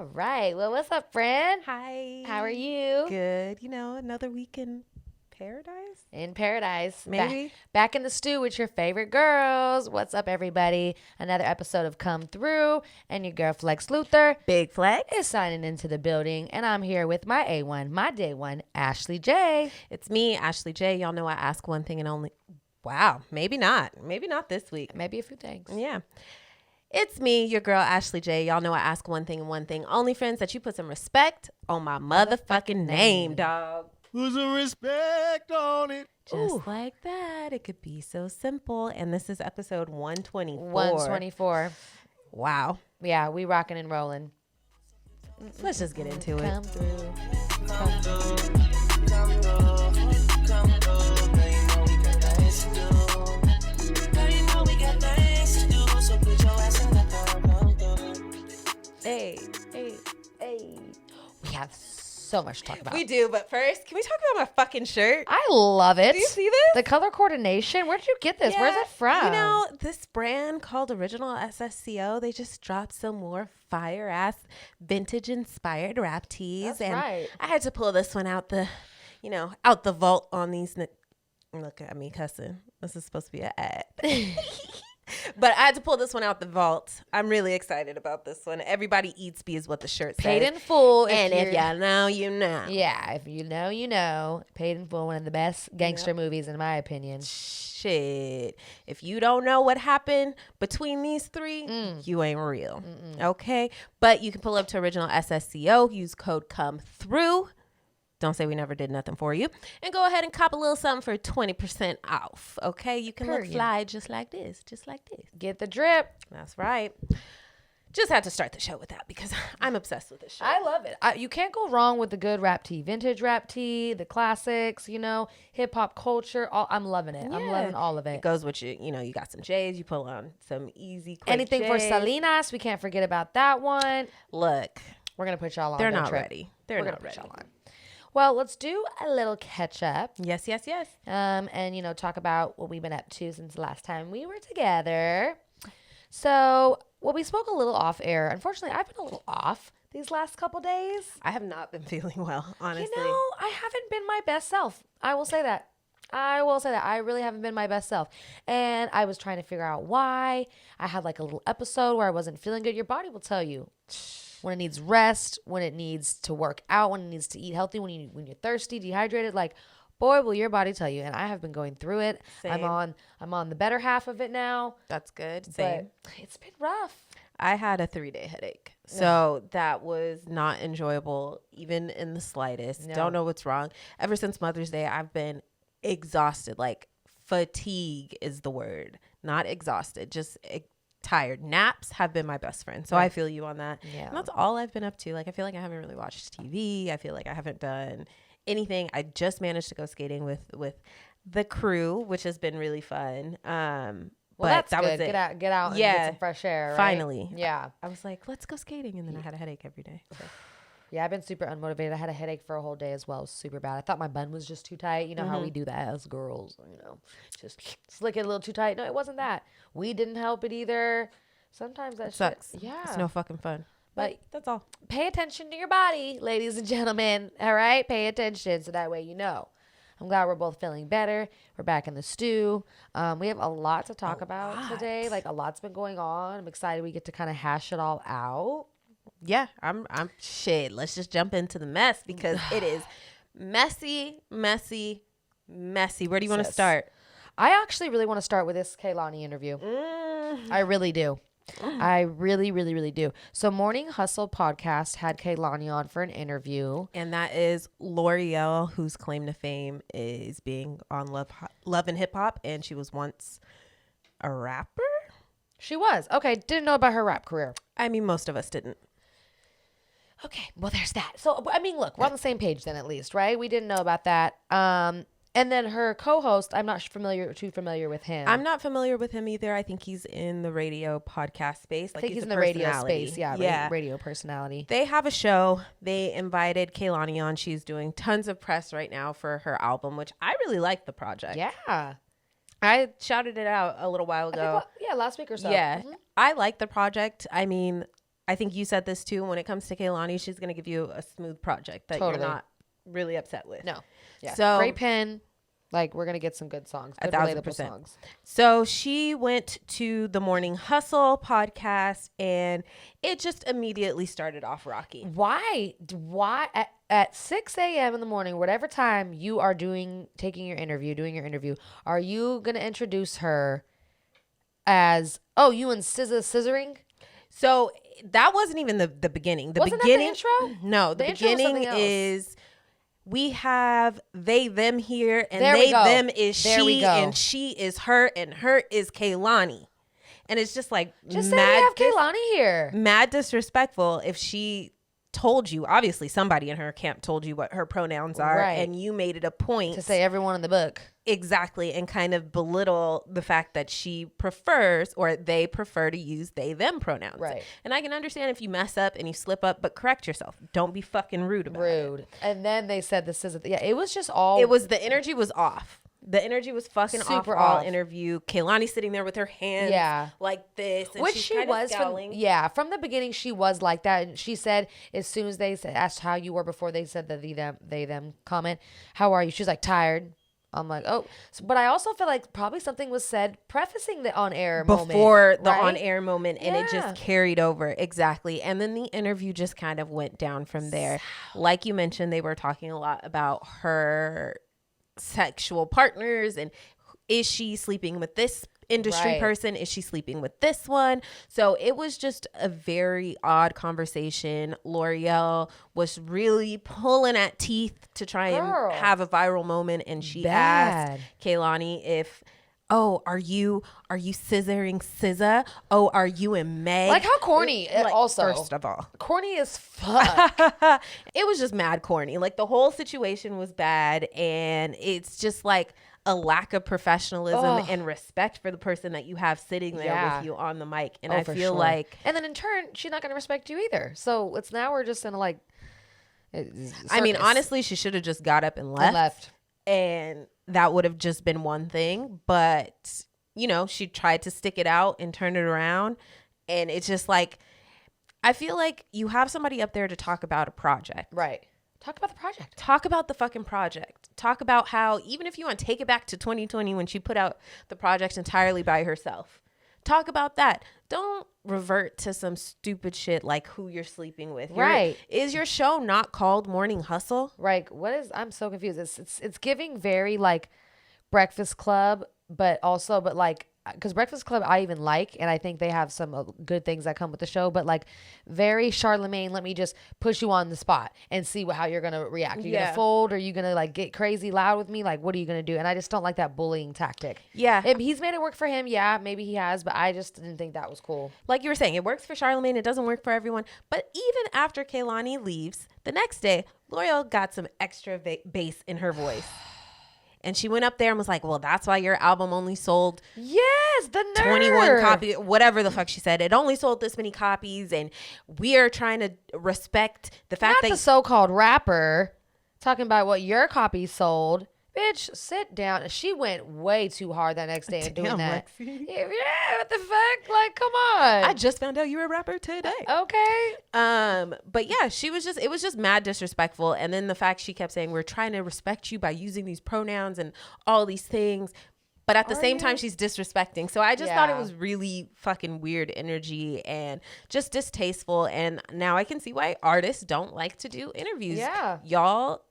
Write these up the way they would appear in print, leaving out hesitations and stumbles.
All right. Well, what's up, friend? Hi. How are you? Good. Another week in paradise? In paradise. Maybe. Back in the stew with your favorite girls. What's up, everybody? Another episode of Come Through. And your girl, fLexx Luther, Big fLexx is signing into the building. And I'm here with my A1, my day one, Ashley J. It's me, Ashley J. Y'all know I ask one thing and only... Wow. Maybe not. Maybe not this week. Maybe a few things. Yeah. It's me, your girl, Ashley J. Y'all know I ask one thing and one thing only, friends, that you put some respect on my motherfucking name, dog. Put some respect on it. Just like that. It could be so simple. And this is episode 124. 124. Wow. Yeah, we rocking and rolling. Let's just get into it. Come through. Come through. Hey. We have so much to talk about. We do, but first, can we talk about my fucking shirt? I love it. Do you see this? The color coordination. Where did you get this? Where's it from? This brand called Original SSCO, they just dropped some more fire-ass vintage-inspired rap tees. That's right. I had to pull this one out the vault on these. Look at me cussing. This is supposed to be an ad. But I had to pull this one out the vault. I'm really excited about this one. Everybody eats B is what the shirt says. Paid in full. And if you know, you know. Yeah, if you know, you know. Paid in full, one of the best gangster movies, in my opinion. Shit. If you don't know what happened between these three, you ain't real. Okay? But you can pull up to Original SSCO, use code COME THROUGH. Don't say we never did nothing for you. And go ahead and cop a little something for 20% off. Okay? You can look fly just like this. Just like this. Get the drip. That's right. Just had to start the show with that because I'm obsessed with this show. I love it. You can't go wrong with the good rap tee. Vintage rap tee, the classics, hip-hop culture. I'm loving it. Yeah. I'm loving all of it. It goes with you. You got some J's. You pull on some easy, quick anything J's. for Salinas. We can't forget about that one. Look. We're going to put y'all on. They're not ready. They're not ready. Well, let's do a little catch up. Yes. And, talk about what we've been up to since the last time we were together. So, we spoke a little off air. Unfortunately, I've been a little off these last couple days. I have not been feeling well, honestly. I haven't been my best self. I will say that. I really haven't been my best self. And I was trying to figure out why. I had like a little episode where I wasn't feeling good. Your body will tell you when it needs rest, when it needs to work out, when it needs to eat healthy, when you're thirsty, dehydrated. Like, boy, will your body tell you. And I have been going through it. Same. I'm on the better half of it now. That's good. Same. But it's been rough. I had a 3-day headache. So that was not enjoyable, even in the slightest. No. Don't know what's wrong. Ever since Mother's Day, I've been exhausted. Like, fatigue is the word. Not exhausted, just tired. Naps have been my best friend. So I feel you on that. Yeah. And that's all I've been up to. Like, I feel like I haven't really watched TV. I feel like I haven't done anything. I just managed to go skating with the crew, which has been really fun. Well, that's good. Was it. Get out and get some fresh air, right? Finally. Yeah. I was like, let's go skating. And then I had a headache every day. So. Yeah, I've been super unmotivated. I had a headache for a whole day as well. It was super bad. I thought my bun was just too tight. You know how we do that as girls, just slick it a little too tight. No, it wasn't that. We didn't help it either. Sometimes that sucks. Yeah. It's no fucking fun. But that's all. Pay attention to your body, ladies and gentlemen. All right? Pay attention so that way you know. I'm glad we're both feeling better. We're back in the stew. We have a lot to talk about today. Like, a lot's been going on. I'm excited we get to kind of hash it all out. Yeah, I'm shit. Let's just jump into the mess because it is messy. Where do you want to start? I actually really want to start with this Kehlani interview. I really do. I really, really, really do. So Morning Hustle podcast had Kehlani on for an interview. And that is Loreal, whose claim to fame is being on Love and Hip Hop. And she was once a rapper? She was. Okay, didn't know about her rap career. I mean, most of us didn't. Okay, well, there's that. So, I mean, look, we're on the same page then at least, right? We didn't know about that. And then her co-host, I'm not too familiar with him. I'm not familiar with him either. I think he's in the radio podcast space. I think he's in the radio space. Yeah. Radio personality. They have a show. They invited Kehlani on. She's doing tons of press right now for her album, which I really like the project. Yeah. I shouted it out a little while ago. Last week or so. Yeah. Mm-hmm. I like the project. I mean, I think you said this too. When it comes to Kehlani, she's going to give you a smooth project that you're not really upset with. No. Yeah. So great pen. Like, we're going to get some good songs. Good 1,000%. songs. So she went to the Morning Hustle podcast and it just immediately started off rocky. Why at 6 a.m. in the morning, whatever time you are doing your interview, are you going to introduce her as, oh, you and SZA scissoring? So that wasn't even the beginning. Wasn't that the intro? No, the beginning is we have they, them here, and there they, them is there she, and she is her, and her is Kehlani. And it's just like, just say we have Kehlani here. Mad disrespectful if she told you, obviously somebody in her camp told you what her pronouns are, right, and you made it a point to say everyone in the book. Exactly, and kind of belittle the fact that she prefers, or they prefer, to use they, them pronouns. Right. And I can understand if you mess up and you slip up, but correct yourself. Don't be fucking rude about it. And then they said this is, yeah, it was just all. It was, the energy was off. The energy was fucking super off all off. Interview. Kehlani sitting there with her hands like this. And which she's she kind was. of scowling. From the beginning, she was like that. And she said, as soon as they asked how you were before they said the they, them comment, how are you? She's like, tired. I'm like, oh. But I also feel like probably something was said prefacing the on-air moment. Before the right? on-air moment. And it just carried over. Exactly. And then the interview just kind of went down from there. Like you mentioned, they were talking a lot about her sexual partners and is she sleeping with this industry person? Is she sleeping with this one? So it was just a very odd conversation. L'Oreal was really pulling at teeth to try and have a viral moment, and she asked Kehlani if, oh, are you scissoring SZA? Oh, are you and Meg? Like, how corny. Also, first of all, corny as fuck. It was just mad corny. Like, the whole situation was bad, and it's just like a lack of professionalism and respect for the person that you have sitting there with you on the mic. And I feel like, and then in turn, she's not going to respect you either. So it's, now we're just in a like, I mean, honestly, she should have just got up and left. And that would have just been one thing. But, you know, she tried to stick it out and turn it around. And it's just like, I feel like you have somebody up there to talk about a project. Right. Talk about the project. Talk about the fucking project. Talk about how, even if you want to take it back to 2020 when she put out the project entirely by herself, talk about that. Don't revert to some stupid shit like who you're sleeping with. Right. Is your show not called Morning Hustle? Right. What is, I'm so confused. It's giving very like Breakfast Club, but like, because Breakfast Club I even like, and I think they have some good things that come with the show, but like very Charlemagne, let me just push you on the spot and see how you're going to react. Are you going to fold? Or are you going to like get crazy loud with me? Like, what are you going to do? And I just don't like that bullying tactic. Yeah. He's made it work for him. Yeah, maybe he has, but I just didn't think that was cool. Like you were saying, it works for Charlemagne. It doesn't work for everyone. But even after Kehlani leaves, the next day, L'Oreal got some extra bass in her voice. And she went up there and was like, well, that's why your album only sold the nerve. 21 copies, whatever the fuck she said. It only sold this many copies. And we are trying to respect the fact that the so-called rapper talking about what your copy sold. Bitch, sit down. She went way too hard that next day and doing that. Yeah, what the fuck? Like, come on. I just found out you're a rapper today. Okay. But yeah, it was just mad disrespectful. And then the fact she kept saying, we're trying to respect you by using these pronouns and all these things. But at the same time, she's disrespecting. So I just thought it was really fucking weird energy and just distasteful. And now I can see why artists don't like to do interviews. Yeah. Y'all,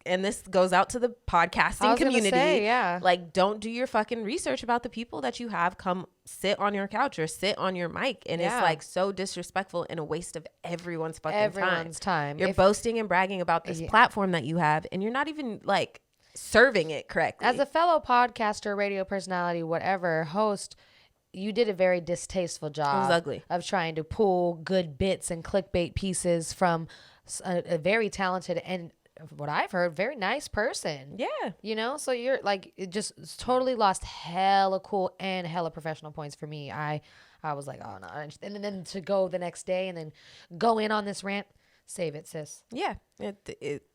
and this goes out to the podcasting community. Like, don't do your fucking research about the people that you have come sit on your couch or sit on your mic. And it's like so disrespectful and a waste of everyone's time. You're boasting and bragging about this platform that you have, and you're not even like serving it correctly. As a fellow podcaster, radio personality, whatever, host, you did a very distasteful job. It was ugly. Of trying to pull good bits and clickbait pieces from a very talented and, what I've heard, very nice person. Yeah. You know, so you're like, it just totally lost hella cool and hella professional points for me. I was like, oh no. And then to go the next day and then go in on this rant, save it, sis. Yeah. It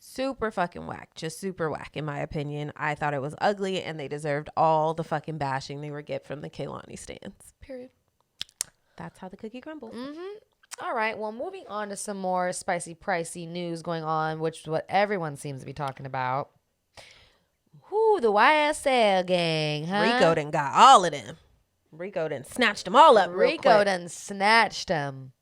super fucking whack. Just super whack, in my opinion. I thought it was ugly, and they deserved all the fucking bashing they were get from the Kehlani stands. Period. That's how the cookie crumbles. All right. Well, moving on to some more spicy, pricey news going on, which is what everyone seems to be talking about. Who the YSL gang, huh? RICO done got all of them. RICO done snatched them all up real RICO quick. done snatched them.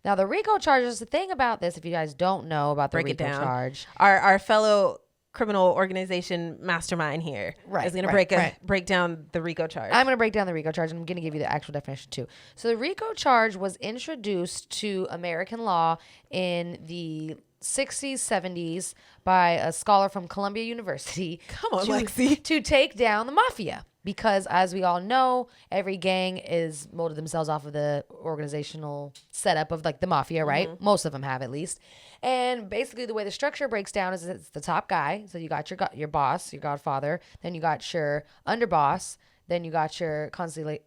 Now, the RICO charges, the thing about this, if you guys don't know about the Break it RICO down. charge. Our fellow criminal organization mastermind here is going to break down the RICO charge. I'm going to break down the RICO charge, and I'm going to give you the actual definition too. So the RICO charge was introduced to American law in the 60s, 70s by a scholar from Columbia University. Come on, Lexi. To take down the mafia. Because as we all know, every gang is molded themselves off of the organizational setup of like the mafia, right? Most of them have at least. And basically the way the structure breaks down is it's the top guy. So you got your boss, your godfather. Then you got your underboss. Then you got your consigliere.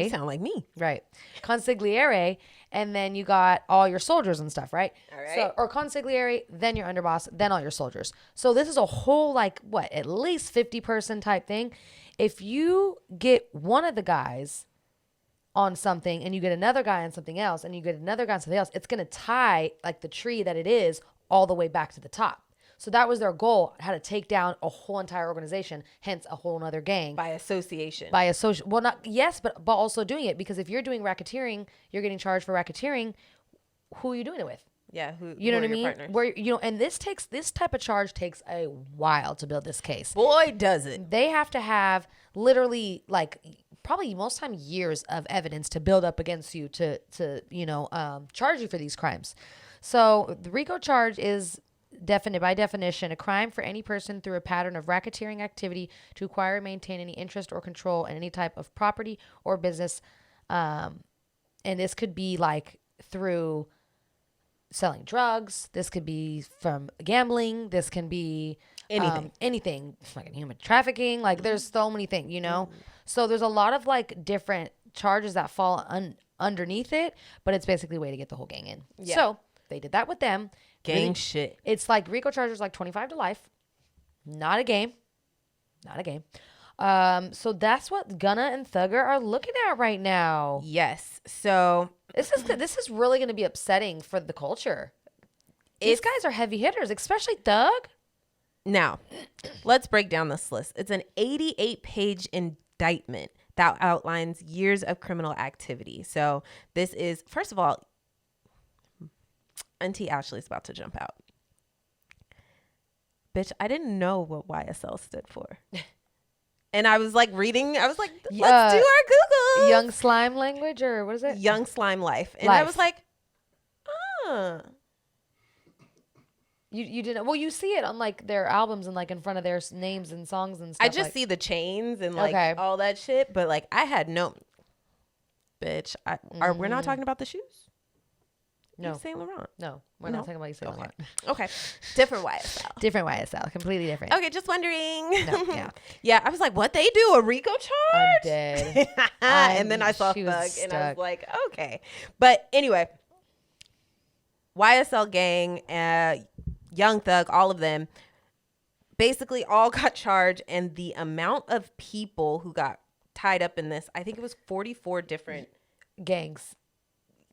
You sound like me. Right. Consigliere. And then you got all your soldiers and stuff, right? All right. So, or consigliere, then your underboss, then all your soldiers. So this is a whole, like, what, at least 50-person type thing. If you get one of the guys on something and you get another guy on something else and you get another guy on something else, it's going to tie, like, the tree that it is all the way back to the top. So that was their goal, how to take down a whole entire organization, hence a whole nother gang. By association. Well, not, yes, but also doing it, because if you're doing racketeering, you're getting charged for racketeering. Who are you doing it with? Yeah, You know what I mean? Partners? Where, you know, and this type of charge takes a while to build this case. Boy, does it. They have to have literally, like, probably most time years of evidence to build up against you to charge you for these crimes. So the RICO charge is by definition a crime for any person through a pattern of racketeering activity to acquire and maintain any interest or control in any type of property or business. And this could be like through selling drugs. This could be from gambling. This can be anything, fucking human trafficking. Like there's so many things, you know? So there's a lot of like different charges that fall underneath it, but it's basically a way to get the whole gang in. Yeah. So they did that with them. Gang shit. It's like RICO charges like 25 to life. Not a game. So that's what Gunna and Thugger are looking at right now. Yes. So this is really going to be upsetting for the culture. These guys are heavy hitters, especially Thug. Now, let's break down this list. It's an 88-page indictment that outlines years of criminal activity. So this is, first of all, Auntie Ashley's about to jump out. Bitch, I didn't know what YSL stood for. And I was like reading, I was like, let's do our Google. Young slime language, or what is it? Young slime life. And I was like, You didn't. Well, you see it on like their albums and like in front of their names and songs and stuff. I just see the chains and like all that shit. But like I had no, bitch, we're not talking about the shoes? No. Saint Laurent. No, we're not talking about you Saint Laurent. Okay. Different YSL. Different YSL. Completely different. Okay, just wondering. No, yeah. Yeah, I was like, what they do? A RICO charge? I'm dead. And then I saw Thug and I was like, okay. But anyway, YSL gang, Young Thug, all of them, basically all got charged. And the amount of people who got tied up in this, I think it was 44 different gangs.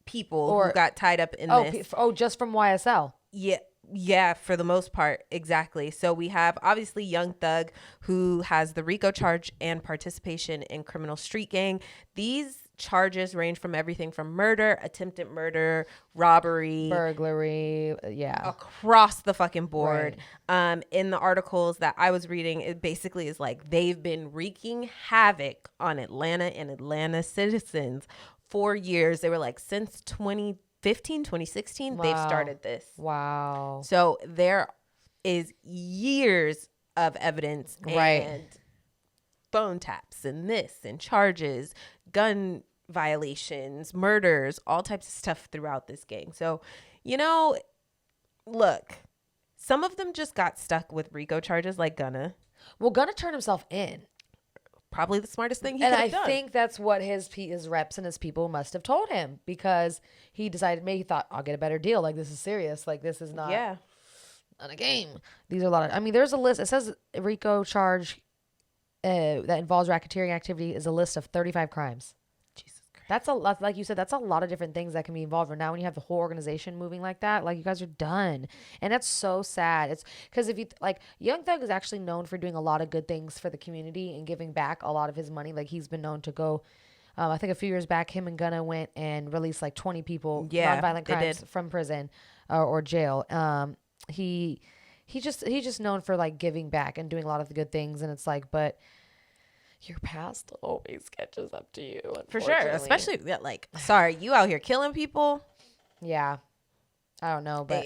People who got tied up in this. Just from YSL. Yeah, for the most part, exactly. So we have obviously Young Thug, who has the RICO charge and participation in criminal street gang. These charges range from everything from murder, attempted murder, robbery, burglary, across the fucking board. Right. In the articles that I was reading, it basically is like they've been wreaking havoc on Atlanta and Atlanta citizens for years. They were like since 2015, 2016, they've started this. Wow. So there is years of evidence and phone taps and this and charges, gun violations, murders, all types of stuff throughout this gang. So, you know, look, some of them just got stuck with RICO charges like Gunna. Well, Gunna turned himself in. Probably the smartest thing he could have done. And I think that's what his reps and his people must have told him, because he decided, maybe he thought, I'll get a better deal. Like, this is serious. Like, this is not a game. These are a lot of, I mean, there's a list. It says RICO charge that involves racketeering activity is a list of 35 crimes. Jesus. That's a lot, like you said, that's a lot of different things that can be involved. And now when you have the whole organization moving like that, like you guys are done. And that's so sad. It's because if you like Young Thug is actually known for doing a lot of good things for the community and giving back a lot of his money. Like he's been known to go, I think a few years back, him and Gunna went and released like 20 people, nonviolent crimes from prison or jail. He's just known for like giving back and doing a lot of the good things. And it's like, but your past always catches up to you. For sure. Especially like, sorry, you out here killing people. Yeah. I don't know, but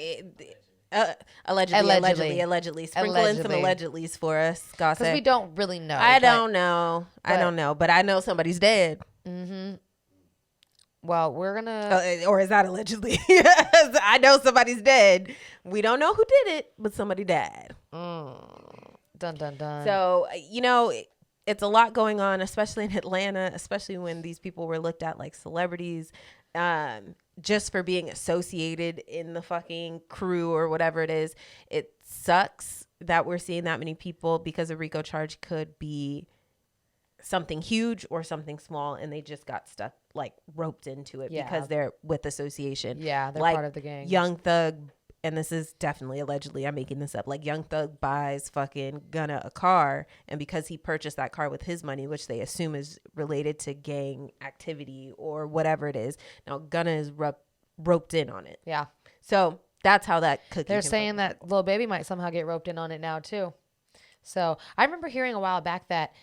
allegedly. Sprinkle in some allegedlys for us, gossip. Because we don't really know. I don't know, but I know somebody's dead. Mm-hmm. Well, we're gonna. Or is that allegedly? I know somebody's dead. We don't know who did it, but somebody died. Dun dun dun. So it's a lot going on, especially in Atlanta, especially when these people were looked at like celebrities, just for being associated in the fucking crew or whatever it is. It sucks that we're seeing that many people because a RICO charge could be something huge or something small, and they just got stuck, like roped into it because they're with association. Yeah, they're like part of the gang. Young Thug, and this is definitely allegedly, I'm making this up, like Young Thug buys fucking Gunna a car, and because he purchased that car with his money, which they assume is related to gang activity or whatever it is, now Gunna is roped in on it. Yeah. So that's how that cookie. They're saying that Lil Baby might somehow get roped in on it now too. So I remember hearing a while back that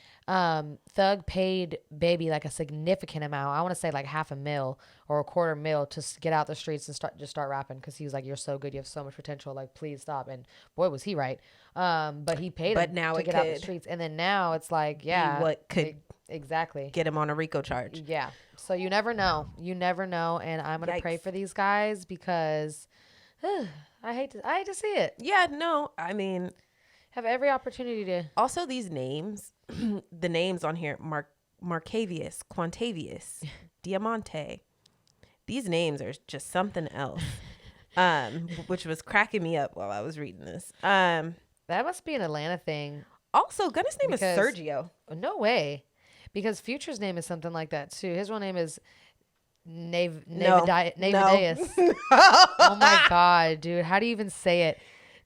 Thug paid Baby like a significant amount. I want to say like $500,000 or $250,000 to get out the streets and start rapping, because he was like, "You're so good, you have so much potential. Like, please stop." And boy, was he right. But he paid him now to get out the streets, and then now it's like, what could exactly get him on a RICO charge? Yeah. So you never know. You never know, and I'm gonna pray for these guys because I hate to see it. Yeah. No. I mean, have every opportunity to. Also, these names, the names on here, Marcavius, Quantavius, Diamante. These names are just something else, which was cracking me up while I was reading this. That must be an Atlanta thing. Also, Gunna's name is Sergio. No way. Because Future's name is something like that, too. His real name is Navideus. Oh, my God, dude. How do you even say it?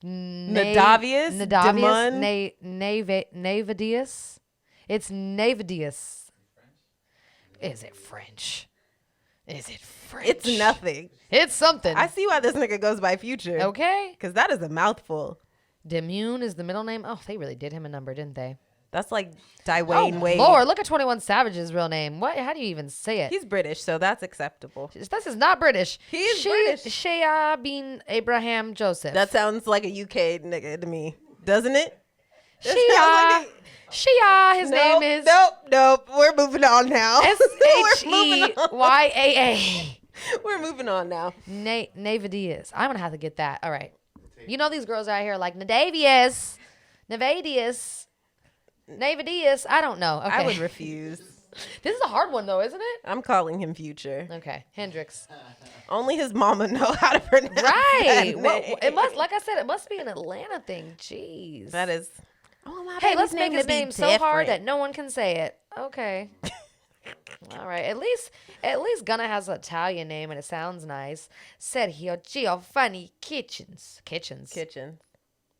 Navideus. It's Navideus. Is it French? It's nothing. It's something. I see why this nigga goes by Future. Okay. Because that is a mouthful. Demune is the middle name. Oh, they really did him a number, didn't they? That's like Dwayne Wade. Lord, look at 21 Savage's real name. What? How do you even say it? He's British, so that's acceptable. This is not British. He is British. Shea bin Abraham Joseph. That sounds like a UK nigga to me, doesn't it? Shea. His name is. Nope. We're moving on now. Sheyaa. We're moving on now. Navideus. I'm gonna have to get that. All right. You know these girls out here like Navadius. Navideus. I don't know. Okay. I would refuse. This is a hard one though, isn't it? I'm calling him Future. Okay. Hendrix. Only his mama know how to pronounce right. Well, it must, like I said, it must be an Atlanta thing. Jeez. That is. Hey, let's make his name so hard that no one can say it. Okay. All right. At least Gunna has an Italian name and it sounds nice. Sergio Giovanni Kitchen.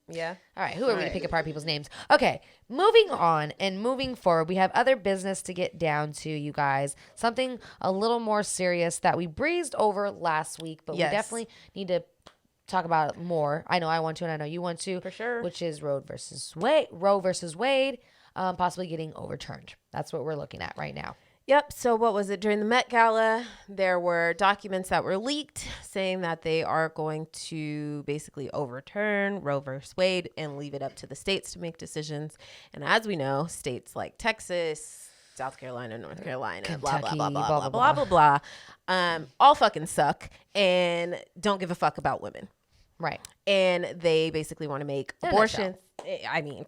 Yeah. All right. Who are we to pick apart people's names? Okay. Moving on and moving forward, we have other business to get down to, you guys. Something a little more serious that we breezed over last week, but we definitely need to talk about it more. I know I want to, and I know you want to. For sure. Which is Roe versus Wade, possibly getting overturned. That's what we're looking at right now. Yep. So what was it? During the Met Gala, there were documents that were leaked saying that they are going to basically overturn Roe versus Wade and leave it up to the states to make decisions. And as we know, states like Texas, South Carolina, North Carolina, Kentucky, blah, blah, blah, blah, blah, blah, blah, all fucking suck and don't give a fuck about women. Right. And they basically want to make abortions. I mean,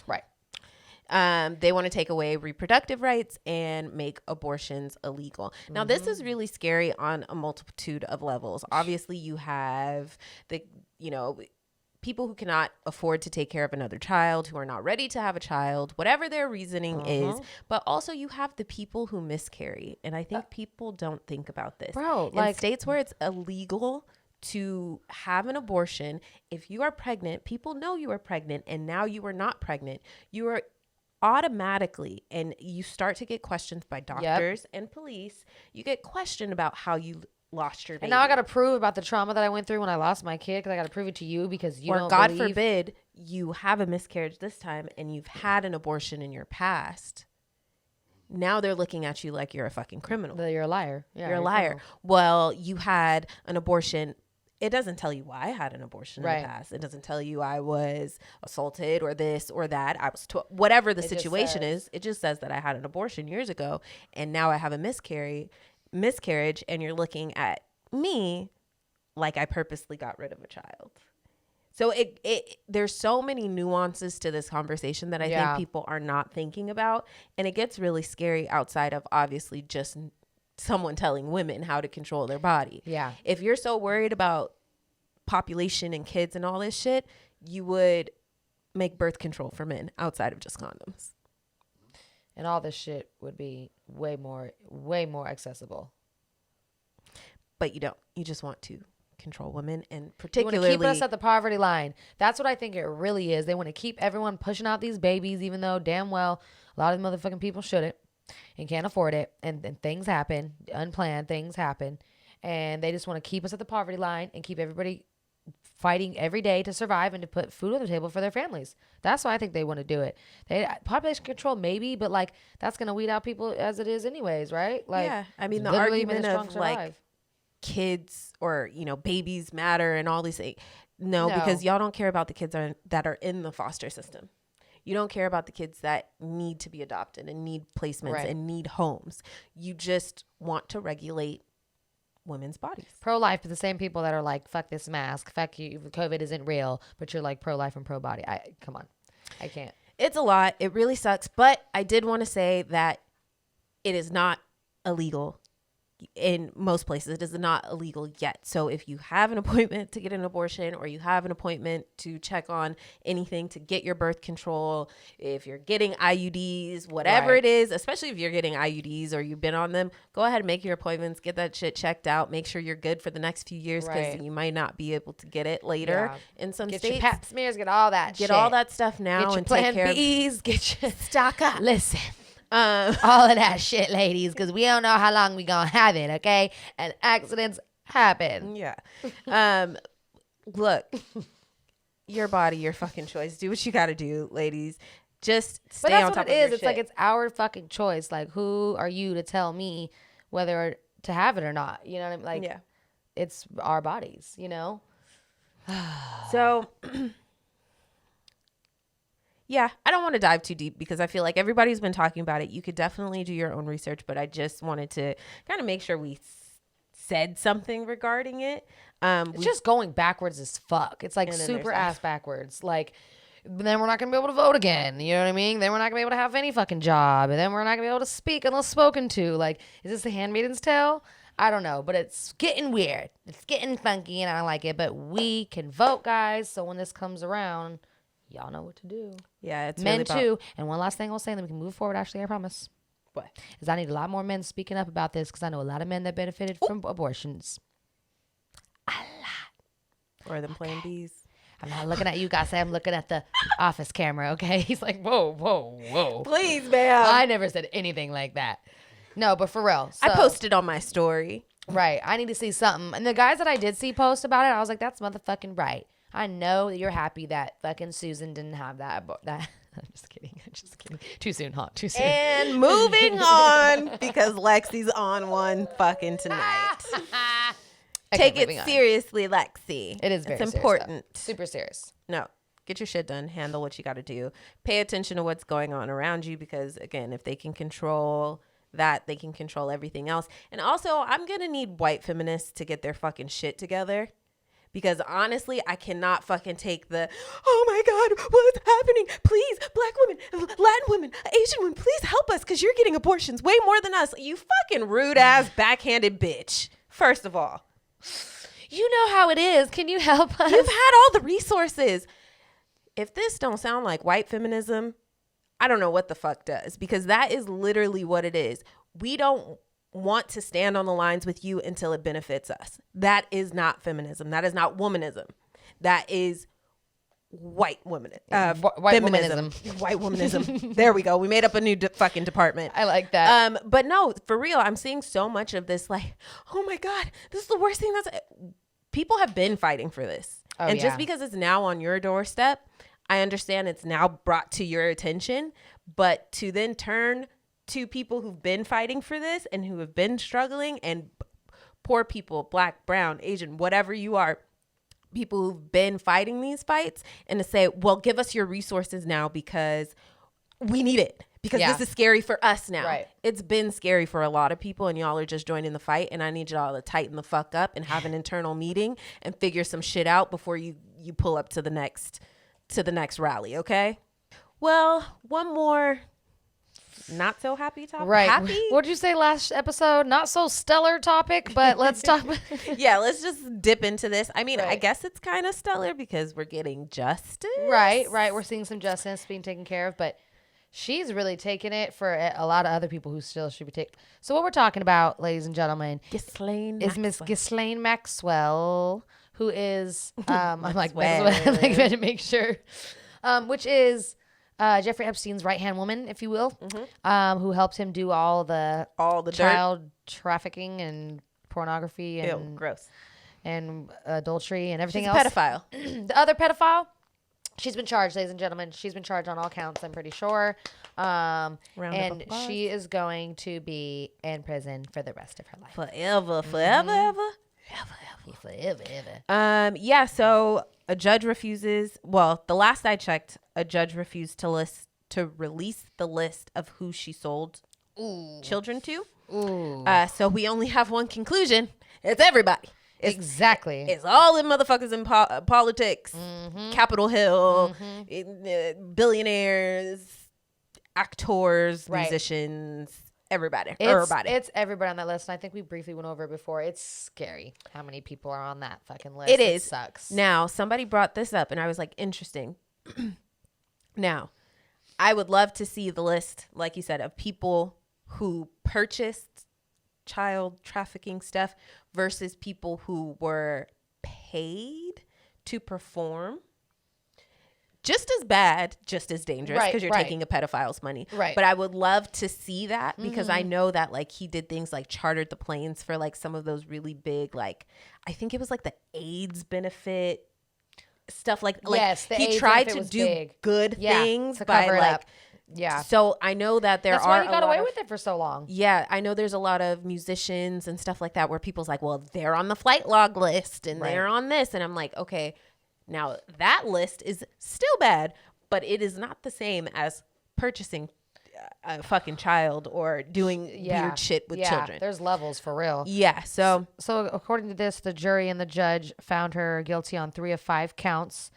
right. They want to take away reproductive rights and make abortions illegal. Now, this is really scary on a multitude of levels. Obviously, you have people who cannot afford to take care of another child, who are not ready to have a child, whatever their reasoning is. But also you have the people who miscarry. And I think people don't think about this. Bro, in states where it's illegal to have an abortion, if you are pregnant, people know you are pregnant, and now you are not pregnant, you are automatically, and you start to get questions by doctors and police. You get questioned about how you lost your baby. And now I got to prove about the trauma that I went through when I lost my kid, because I got to prove it to you because you don't God believe. forbid you have a miscarriage this time and you've had an abortion in your past. Now they're looking at you like you're a fucking criminal. You're a liar. Yeah, you're a liar. criminal. Well, you had an abortion. It doesn't tell you why I had an abortion in the past. It doesn't tell you I was assaulted or this or that. I was whatever the situation is. It just says that I had an abortion years ago and now I have a miscarriage, and you're looking at me like I purposely got rid of a child. So there's so many nuances to this conversation that I think people are not thinking about, and it gets really scary outside of obviously just someone telling women how to control their body. Yeah. If you're so worried about population and kids and all this shit, you would make birth control for men outside of just condoms. And all this shit would be way more accessible. But you don't. You just want to control women, and particularly you want to keep us at the poverty line. That's what I think it really is. They want to keep everyone pushing out these babies, even though damn well a lot of the motherfucking people shouldn't and can't afford it. And things happen, unplanned things happen. And they just want to keep us at the poverty line and keep everybody fighting every day to survive and to put food on the table for their families. That's why I think they want to do it. Population control maybe, but like that's going to weed out people as it is anyways, right? Like, yeah, I mean the argument of like kids or babies matter and all these things. No, because y'all don't care about the kids that are in the foster system. You don't care about the kids that need to be adopted and need placements and need homes. You just want to regulate women's bodies. Pro-life, but the same people that are like, fuck this mask, fuck you, COVID isn't real, but you're like pro-life and pro-body. Come on. I can't. It's a lot. It really sucks. But I did want to say that it is not illegal in most places. It is not illegal yet. So if you have an appointment to get an abortion, or you have an appointment to check on anything to get your birth control, if you're getting IUDs, whatever it is, especially if you're getting IUDs or you've been on them, go ahead and make your appointments, get that shit checked out, make sure you're good for the next few years, because you might not be able to get it later in some states. Get your pap smears, get all that shit. Get all that stuff now and take care of B's, get your stock up. Listen. All of that shit, ladies, because we don't know how long we gonna have it, okay? And accidents happen. Yeah. Look, your body, your fucking choice. Do what you gotta do, ladies. Just stay on top of your shit. It's like, it's our fucking choice. Like, who are you to tell me whether to have it or not? You know what I mean? Like, it's our bodies, So yeah, I don't want to dive too deep because I feel like everybody's been talking about it. You could definitely do your own research, but I just wanted to kind of make sure we said something regarding it. It's just going backwards as fuck. It's like super ass backwards. Like, then we're not going to be able to vote again. You know what I mean? Then we're not going to be able to have any fucking job. And then we're not going to be able to speak unless spoken to. Like, is this The Handmaid's Tale? I don't know, but it's getting weird. It's getting funky and I don't like it. But we can vote, guys. So when this comes around, y'all know what to do. Yeah, it's men really too. And one last thing I'll say, and then we can move forward. Actually, I promise. What? Is I need a lot more men speaking up about this, because I know a lot of men that benefited from abortions. A lot. Or them playing bees. I'm not looking at you guys. I'm looking at the office camera. Okay, he's like, whoa. Please, ma'am. I never said anything like that. No, but for real. So, I posted on my story. Right. I need to see something. And the guys that I did see post about it, I was like, that's motherfucking right. I know that you're happy that fucking Susan didn't have that. I'm just kidding. Too soon, huh? Too soon. And moving on, because Lexi's on one fucking tonight. Take it seriously, Lexi. It is very serious. It's important. Super serious. No. Get your shit done. Handle what you got to do. Pay attention to what's going on around you, because, again, if they can control that, they can control everything else. And also, I'm going to need white feminists to get their fucking shit together. Because honestly, I cannot fucking take the, oh my God, what's happening? Please, Black women, Latin women, Asian women, please help us, because you're getting abortions way more than us. You fucking rude ass backhanded bitch. First of all. You know how it is. Can you help us? You've had all the resources. If this don't sound like white feminism, I don't know what the fuck does, because that is literally what it is. We don't want to stand on the lines with you until it benefits us. That is not feminism. That is not womanism. That is white woman, white feminism. White womanism. There we go. We made up a new fucking department. I like that. But no, for real, I'm seeing so much of this, like, oh my God, this is the worst thing people have been fighting for this. And just because it's now on your doorstep, I understand it's now brought to your attention, but to then turn to people who've been fighting for this and who have been struggling, and poor people, Black, brown, Asian, whatever you are, people who've been fighting these fights, and to say, well, give us your resources now because we need it, because this is scary for us now. Right. It's been scary for a lot of people, and y'all are just joining the fight, and I need y'all to tighten the fuck up and have an internal meeting and figure some shit out before you pull up to the next rally. Okay. Well, one more not so happy topic. Right. Happy? What did you say last episode? Not so stellar topic, but let's talk. Yeah, let's just dip into this. I mean, Right. I guess it's kind of stellar because we're getting justice. Right. We're seeing some justice being taken care of, but she's really taking it for a lot of other people who still should be taken. So what we're talking about, ladies and gentlemen, is Miss Ghislaine Maxwell, who is I'm like Maxwell. I had to make sure, which is Jeffrey Epstein's right-hand woman, if you will, who helped him do all the child trafficking and pornography and gross and adultery and everything She's else. a pedophile. The other pedophile, she's been charged, ladies and gentlemen. She's been charged on all counts, I'm pretty sure. Round And of applause. she is going to be in prison for the rest of her life. Forever. Yeah, so a judge refuses, well, the last I checked, a judge refused to release the list of who she sold children to. So we only have one conclusion. It's everybody. Exactly. It's all them motherfuckers in politics, Capitol Hill, billionaires, actors, musicians, everybody. It's everybody on that list. And I think we briefly went over it before. It's scary how many people are on that fucking list. It is. Sucks. Now, somebody brought this up and I was like, interesting. Now, I would love to see the list, like you said, of people who purchased child trafficking stuff versus people who were paid to perform. Just as bad, just as dangerous, because you're taking a pedophile's money. Right. But I would love to see that, because I know that like he did things like chartered the planes for like some of those really big, like I think it was like the AIDS benefit stuff. Like yes, he AIDS tried benefit to was do big. good things to by cover it like. up. Yeah. So I know that That's why he got away with it for so long. Yeah, I know there's a lot of musicians and stuff like that where people's like, well, they're on the flight log list and they're on this. And I'm like, okay, now that list is still bad, but it is not the same as purchasing a fucking child or doing weird shit with children. There's levels for real. Yeah. So according to this, the jury and the judge found her guilty on 3 of 5 counts,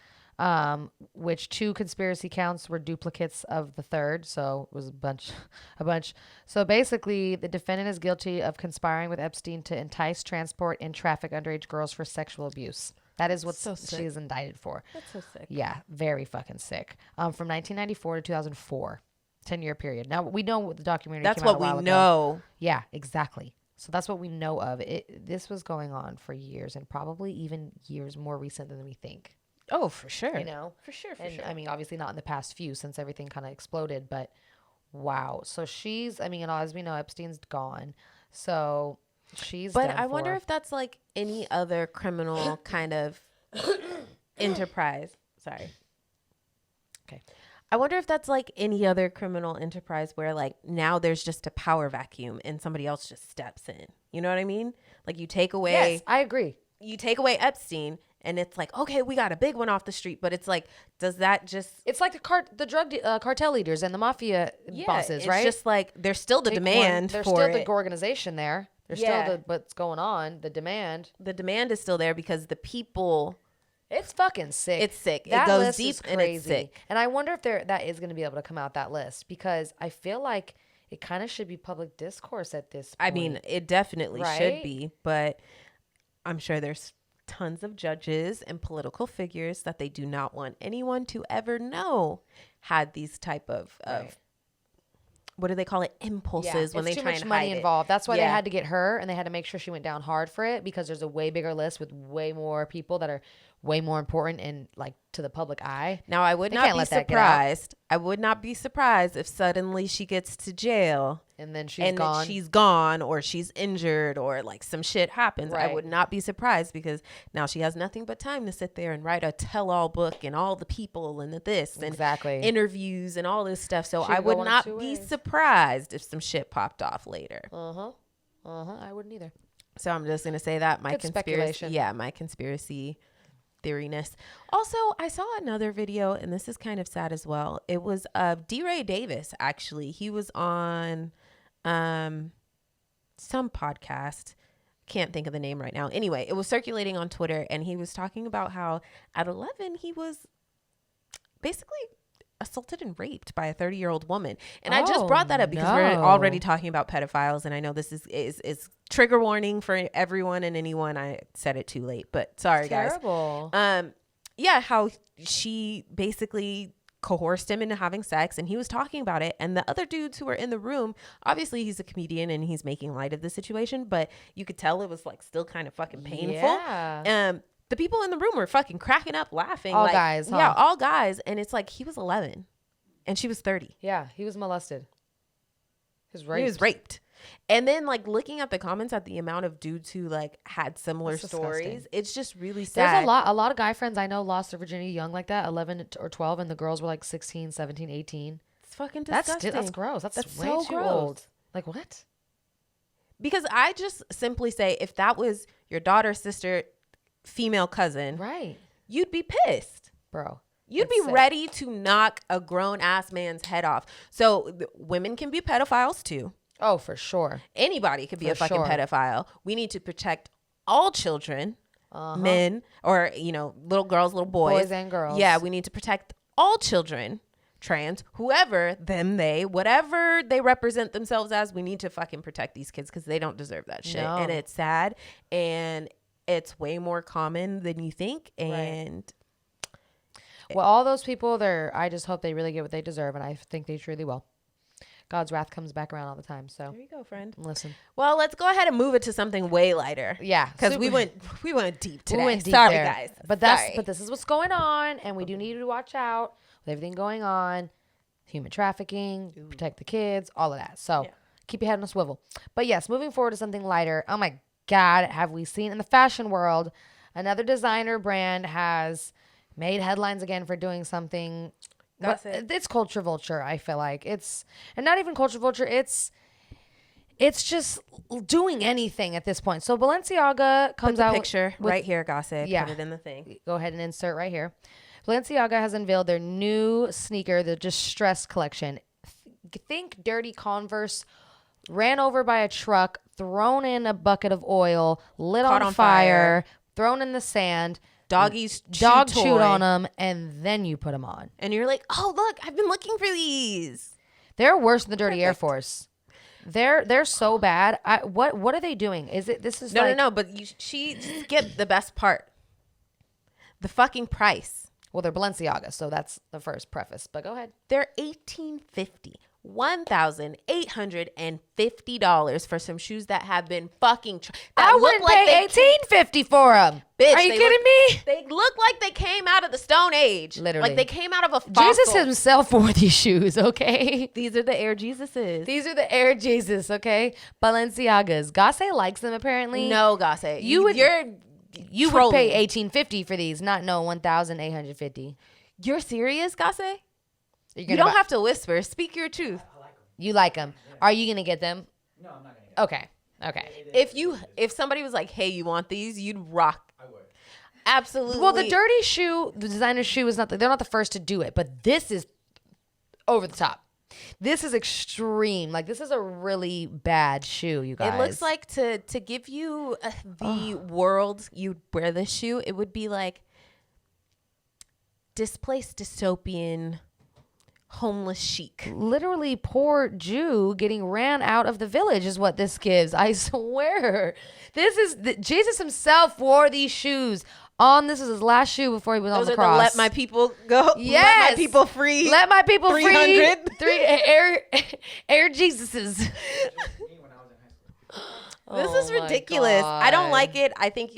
which 2 conspiracy counts were duplicates of the third. So it was a bunch. So basically the defendant is guilty of conspiring with Epstein to entice, transport, and traffic underage girls for sexual abuse. That is what she is indicted for. That's so sick. Yeah. Very fucking sick. From 1994 to 2004, 10-year period. Now we know what the documentary That's came out what a while we ago. know. Yeah, exactly. So that's what we know of. This was going on for years, and probably even years more recent than we think. Oh, for sure. You know? For sure. I mean, obviously not in the past few, since everything kind of exploded, but wow. So she's, I mean, as we know, Epstein's gone. So she's But done I wonder for. if that's like any other criminal kind of enterprise. Sorry. Okay. I wonder if that's like any other criminal enterprise where like now there's just a power vacuum and somebody else just steps in. You know what I mean? Like you take away. Yes, I agree. You take away Epstein and it's like, okay, we got a big one off the street. But it's like, does that just. It's like the drug cartel leaders and the mafia bosses, right? It's just like there's still the demand There's for still it. the organization there. There's still what's going on, the demand. The demand is still there because the people. It's fucking sick. It's sick. That it goes list deep is and it's sick. And I wonder if that is going to be able to come out that list, because I feel like it kind of should be public discourse at this point. I mean, it definitely should be, but I'm sure there's tons of judges and political figures that they do not want anyone to ever know had these type of what do they call it? Impulses when they try and hide it. It's too much money involved. That's why they had to get her, and they had to make sure she went down hard for it, because there's a way bigger list with way more people that are way more important and like to the public eye. Now, I would not be surprised. I would not be surprised if suddenly she gets to jail and then she's gone or she's injured or like some shit happens. Right. I would not be surprised, because now she has nothing but time to sit there and write a tell-all book and all the people and this and interviews and all this stuff. So I would not be surprised if some shit popped off later. I wouldn't either. So I'm just gonna say that my conspiracy theoriness. Also, I saw another video, and this is kind of sad as well. It was D-Ray Davis, actually. He was on some podcast. Can't think of the name right now. Anyway, it was circulating on Twitter, and he was talking about how at 11 he was basically assaulted and raped by a 30-year-old woman. And I just brought that up because we're already talking about pedophiles, and I know this is trigger warning for everyone and anyone. I said it too late, but sorry, Terrible. guys. Yeah, how she basically coerced him into having sex, and he was talking about it, and the other dudes who were in the room, obviously he's a comedian and he's making light of the situation, but you could tell it was like still kind of fucking painful. The people in the room were fucking cracking up laughing. All guys, huh? Yeah, all guys. And it's like, he was 11 and she was 30. Yeah, he was molested. He was raped. And then like looking at the comments at the amount of dudes who like had similar stories, disgusting. it's just really sad. There's a lot of guy friends I know lost their virginity young like that, 11 or 12, and the girls were like 16, 17, 18. It's fucking disgusting. That's gross. That's way so too gross. old. Like what? Because I just simply say, if that was your daughter, sister, female cousin, right, you'd be pissed, bro. You'd be ready to knock a grown ass man's head off. So women can be pedophiles too. Oh, for sure. Anybody could be a fucking pedophile. We need to protect all children, men, or little girls, little boys and girls. Yeah, we need to protect all children, trans, whoever, them, they, whatever they represent themselves as. We need to fucking protect these kids because they don't deserve that shit. No. And it's sad, and it's way more common than you think. And well, all those people there, I just hope they really get what they deserve, and I think they truly will. God's wrath comes back around all the time. So there you go, friend. Listen. Well, let's go ahead and move it to something way lighter. Yeah, because we went deep today. We went deep Sorry, there. guys. But this is what's going on, and we do need to watch out with everything going on. Human trafficking, protect the kids, all of that. So keep your head on a swivel. But yes, moving forward to something lighter. Oh my God, have we seen in the fashion world, another designer brand has made headlines again for doing something. It's culture vulture. I feel like and not even culture vulture. It's just doing anything at this point. So Balenciaga comes out. Put the picture right here, Gossip. Yeah. Put it in the thing. Go ahead and insert right here. Balenciaga has unveiled their new sneaker, the Distressed collection. Think dirty Converse, ran over by a truck, thrown in a bucket of oil, lit on fire, thrown in the sand. Dog chewed on them, and then you put them on. And you're like, oh, look, I've been looking for these. They're worse than the Dirty Air Force. They're so bad. What are they doing? No, but she skipped the best part. The fucking price. Well, they're Balenciaga, so that's the first preface. But go ahead. They're $1,850 for some shoes that have been fucking. I wouldn't pay $1,850 for them. Bitch, are you kidding me? They look like they came out of the Stone Age. Literally, like they came out of a fossil. Jesus himself wore these shoes. Okay, these are the Air Jesuses. These are the Air Jesus. Okay, Balenciagas. Gasse likes them apparently. No, Gasse, you would pay $1,850 for these, not $1,850. You're serious, Gasse? You don't have to whisper. Speak your truth. I like them. You like them. Are you gonna get them? No, I'm not gonna get them. Okay. If somebody was like, "Hey, you want these?" You'd rock. I would. Absolutely. Well, the dirty shoe, the designer shoe is they're not the first to do it, but this is over the top. This is extreme. Like, this is a really bad shoe, you guys. It looks like to give you the world you'd wear this shoe, it would be like displaced dystopian homeless chic. Literally, poor Jew getting ran out of the village is what this gives. I swear. Jesus himself wore these shoes. This is his last shoe before he was on the cross. Those are the let my people go. Yes. Let my people free. Let my people 300. free. Air Jesuses. This is ridiculous. I don't like it. I think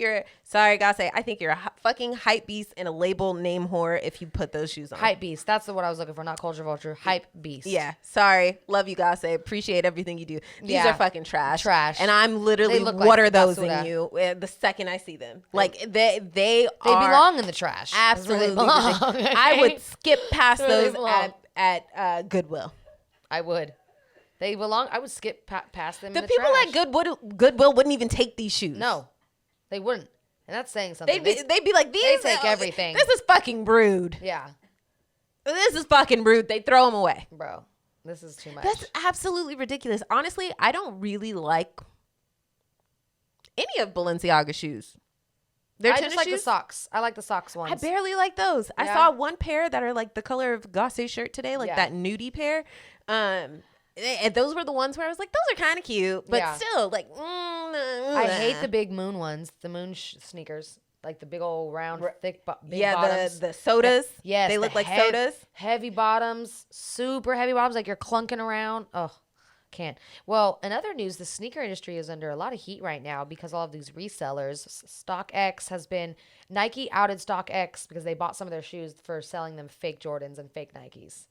I think you're a fucking hype beast and a label name whore if you put those shoes on. Hype beast. That's the word I was looking for, not culture vulture. Hype beast. Yeah. Sorry. Love you, Gase. Appreciate everything you do. These are fucking trash. Trash. And I'm literally, what are those in you? The second I see them. Like, they belong in the trash. Absolutely. Okay? I would skip past That's those where they at Goodwill. I would. They belong. I would skip past them. The in the people trash. at Goodwill wouldn't even take these shoes. No, they wouldn't. And that's saying something. They'd be like, they take everything. This is fucking rude. Yeah. This is fucking rude. They throw them away. Bro, this is too much. That's absolutely ridiculous. Honestly, I don't really like any of Balenciaga's shoes. Their I tennis just like shoes? the socks. I like the socks ones. I barely like those. I Yeah. saw one pair that are like the color of Gase's shirt today, like that nudie pair. And those were the ones where I was like, those are kind of cute, but still, like, I hate the big moon ones, the moon sneakers, like the big old round, thick, big bottoms. the sodas. Yes, they look like sodas. Heavy bottoms, super heavy bottoms, like you're clunking around. Oh, can't. Well, in other news, the sneaker industry is under a lot of heat right now because all of these resellers. Nike outed StockX because they bought some of their shoes for selling them fake Jordans and fake Nikes.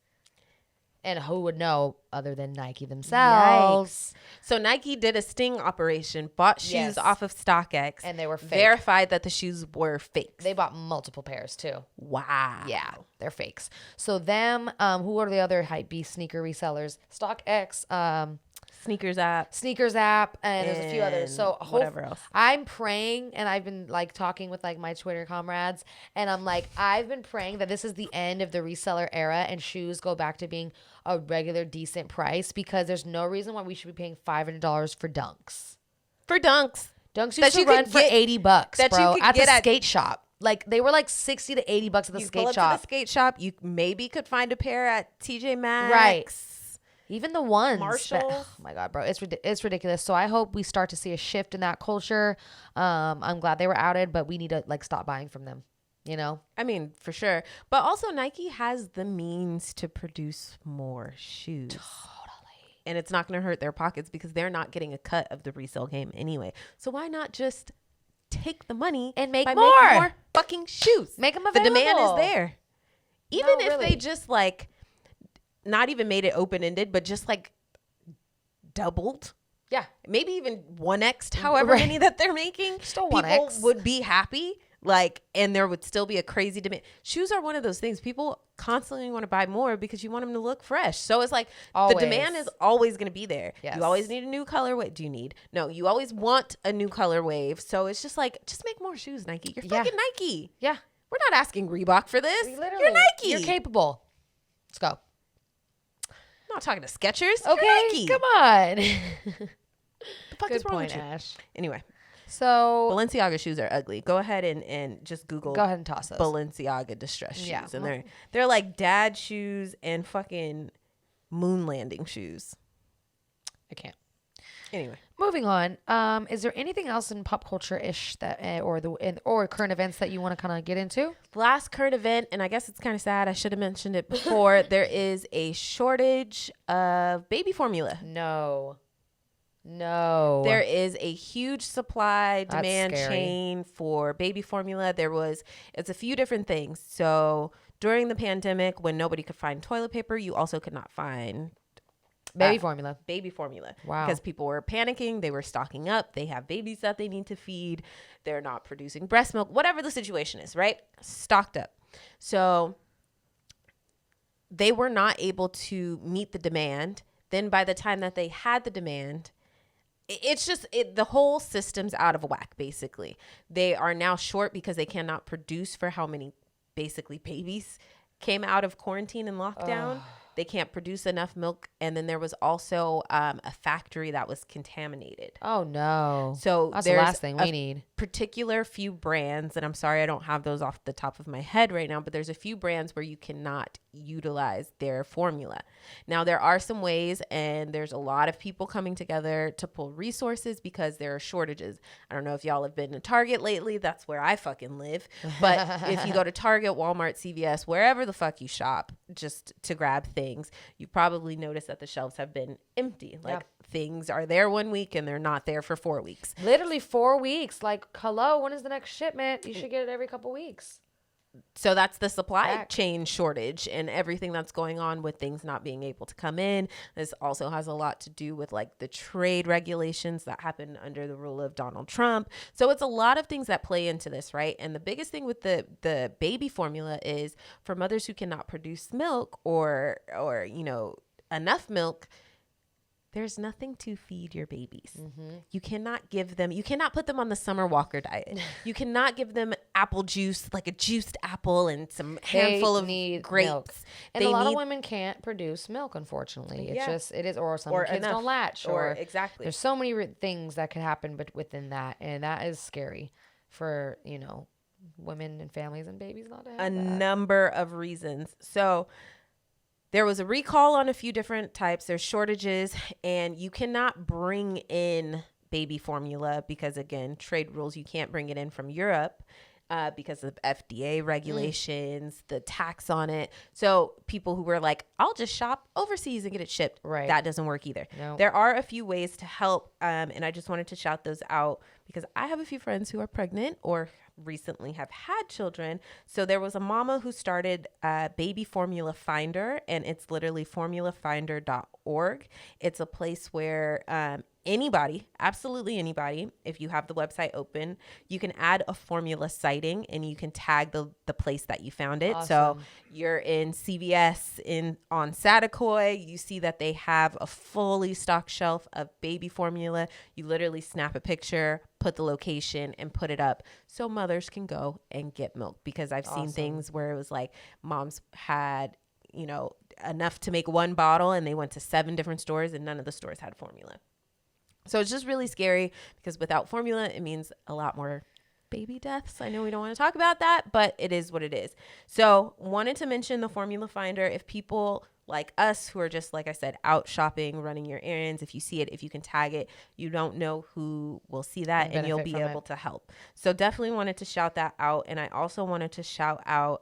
And who would know other than Nike themselves? Yikes. So Nike did a sting operation, bought shoes off of StockX. And they were fake. Verified that the shoes were fakes. They bought multiple pairs too. Wow. Yeah, they're fakes. So them, who are the other hypebeast sneaker resellers? StockX, Sneakers app, and there's a few others. So whatever else. I'm praying, and I've been like talking with like my Twitter comrades, and I'm like, I've been praying that this is the end of the reseller era and shoes go back to being a regular decent price because there's no reason why we should be paying $500 for Dunks. Dunks used to run for $80, bro, at the skate shop. Like they were like $60 to $80 at the skate shop. To the skate shop, you maybe could find a pair at TJ Maxx. Right. Even the ones. Marshalls. Oh my God, bro. It's ridiculous. So I hope we start to see a shift in that culture. I'm glad they were outed, but we need to like stop buying from them. You know? I mean, for sure. But also Nike has the means to produce more shoes. Totally. And it's not going to hurt their pockets because they're not getting a cut of the resale game anyway. So why not just take the money and make making more fucking shoes? Make them available. The demand is there. Even if really. they just like not even made it open-ended, but just like doubled. Yeah. Maybe even 1x however many that they're making. Still People 1x. would be happy. Like, and there would still be a crazy demand. Shoes are one of those things people constantly want to buy more because you want them to look fresh. So it's like the demand is always going to be there. Yes. You always need a new color. What do you need? No, you always want a new color wave. So it's just like, just make more shoes, Nike. You're fucking Nike. Yeah. We're not asking Reebok for this. Literally. You're Nike. You're capable. Let's go. I'm not talking to Skechers. Okay. You're Nike. Come on. The fuck Good is wrong point, with you? Ash. Anyway. So Balenciaga shoes are ugly. Go ahead and just Google. Go ahead and toss those. Balenciaga distress shoes, Yeah. and they're like dad shoes and fucking moon landing shoes. I can't. Anyway, moving on. Is there anything else in pop culture ish that or current events that you want to kind of get into? last current event, and I guess it's kind of sad. I should have mentioned it before. There is a shortage of baby formula. No. There is a huge supply demand scary. chain for baby formula. It's a few different things. So during the pandemic, when nobody could find toilet paper, you also could not find Baby formula. Wow. Because people were panicking. They were stocking up. They have babies that they need to feed. They're not producing breast milk, whatever the situation is, right? Stocked up. So they were not able to meet the demand. Then by the time that they had the demand, the whole system's out of whack, basically. They are now short because they cannot produce for how many basically babies came out of quarantine and lockdown. They can't produce enough milk. And then there was also a factory that was contaminated. Oh no. So that's the last thing we need. Particular few brands, and I'm sorry I don't have those off the top of my head right now, but there's a few brands where you cannot utilize their formula. Now there are some ways, and there's a lot of people coming together to pull resources because there are shortages. I don't know if y'all have been to Target lately. That's where I fucking live. But if you go to Target, Walmart, CVS, wherever the fuck you shop just to grab things, you probably notice that the shelves have been empty. Like things are there 1 week and they're not there for 4 weeks. Literally 4 weeks. Like, hello, when is the next shipment? You should get it every couple weeks. So that's the supply chain shortage and everything that's going on with things not being able to come in. This also has a lot to do with like the trade regulations that happened under the rule of Donald Trump. So it's a lot of things that play into this, right? And the biggest thing with the baby formula is for mothers who cannot produce milk or you know, enough milk, there's nothing to feed your babies. You cannot give them, you cannot put them on the summer walker diet. You cannot give them apple juice, like a juiced apple and some handful of grapes. Milk. And a lot of women can't produce milk, unfortunately. It's just, it is, or some kids don't latch. Or exactly. There's so many things that could happen within that. And that is scary for, you know, women and families and babies not to have a number of reasons. So there was a recall on a few different types. There's shortages, and you cannot bring in baby formula because, again, trade rules. You can't bring it in from Europe because of FDA regulations, the tax on it. So people who were like, I'll just shop overseas and get it shipped. Right. That doesn't work either. No. There are a few ways to help, and I just wanted to shout those out because I have a few friends who are pregnant or recently have had children. So there was a mama who started Baby Formula Finder, and it's literally formulafinder.org. It's a place where anybody, absolutely anybody, if you have the website open, you can add a formula citing and you can tag the place that you found it. Awesome. So you're in CVS on Saticoy, you see that they have a fully stocked shelf of baby formula. You literally snap a picture, put the location, and put it up so mothers can go and get milk, because I've seen things where it was like moms had, you know, enough to make one bottle and they went to 7 different stores and none of the stores had formula. So it's just really scary because without formula, it means a lot more baby deaths. I know we don't want to talk about that, but it is what it is. So wanted to mention the Formula Finder. If people like us who are just, like I said, out shopping, running your errands, if you see it, if you can tag it, you don't know who will see that and you'll be able to help. So definitely wanted to shout that out. And I also wanted to shout out,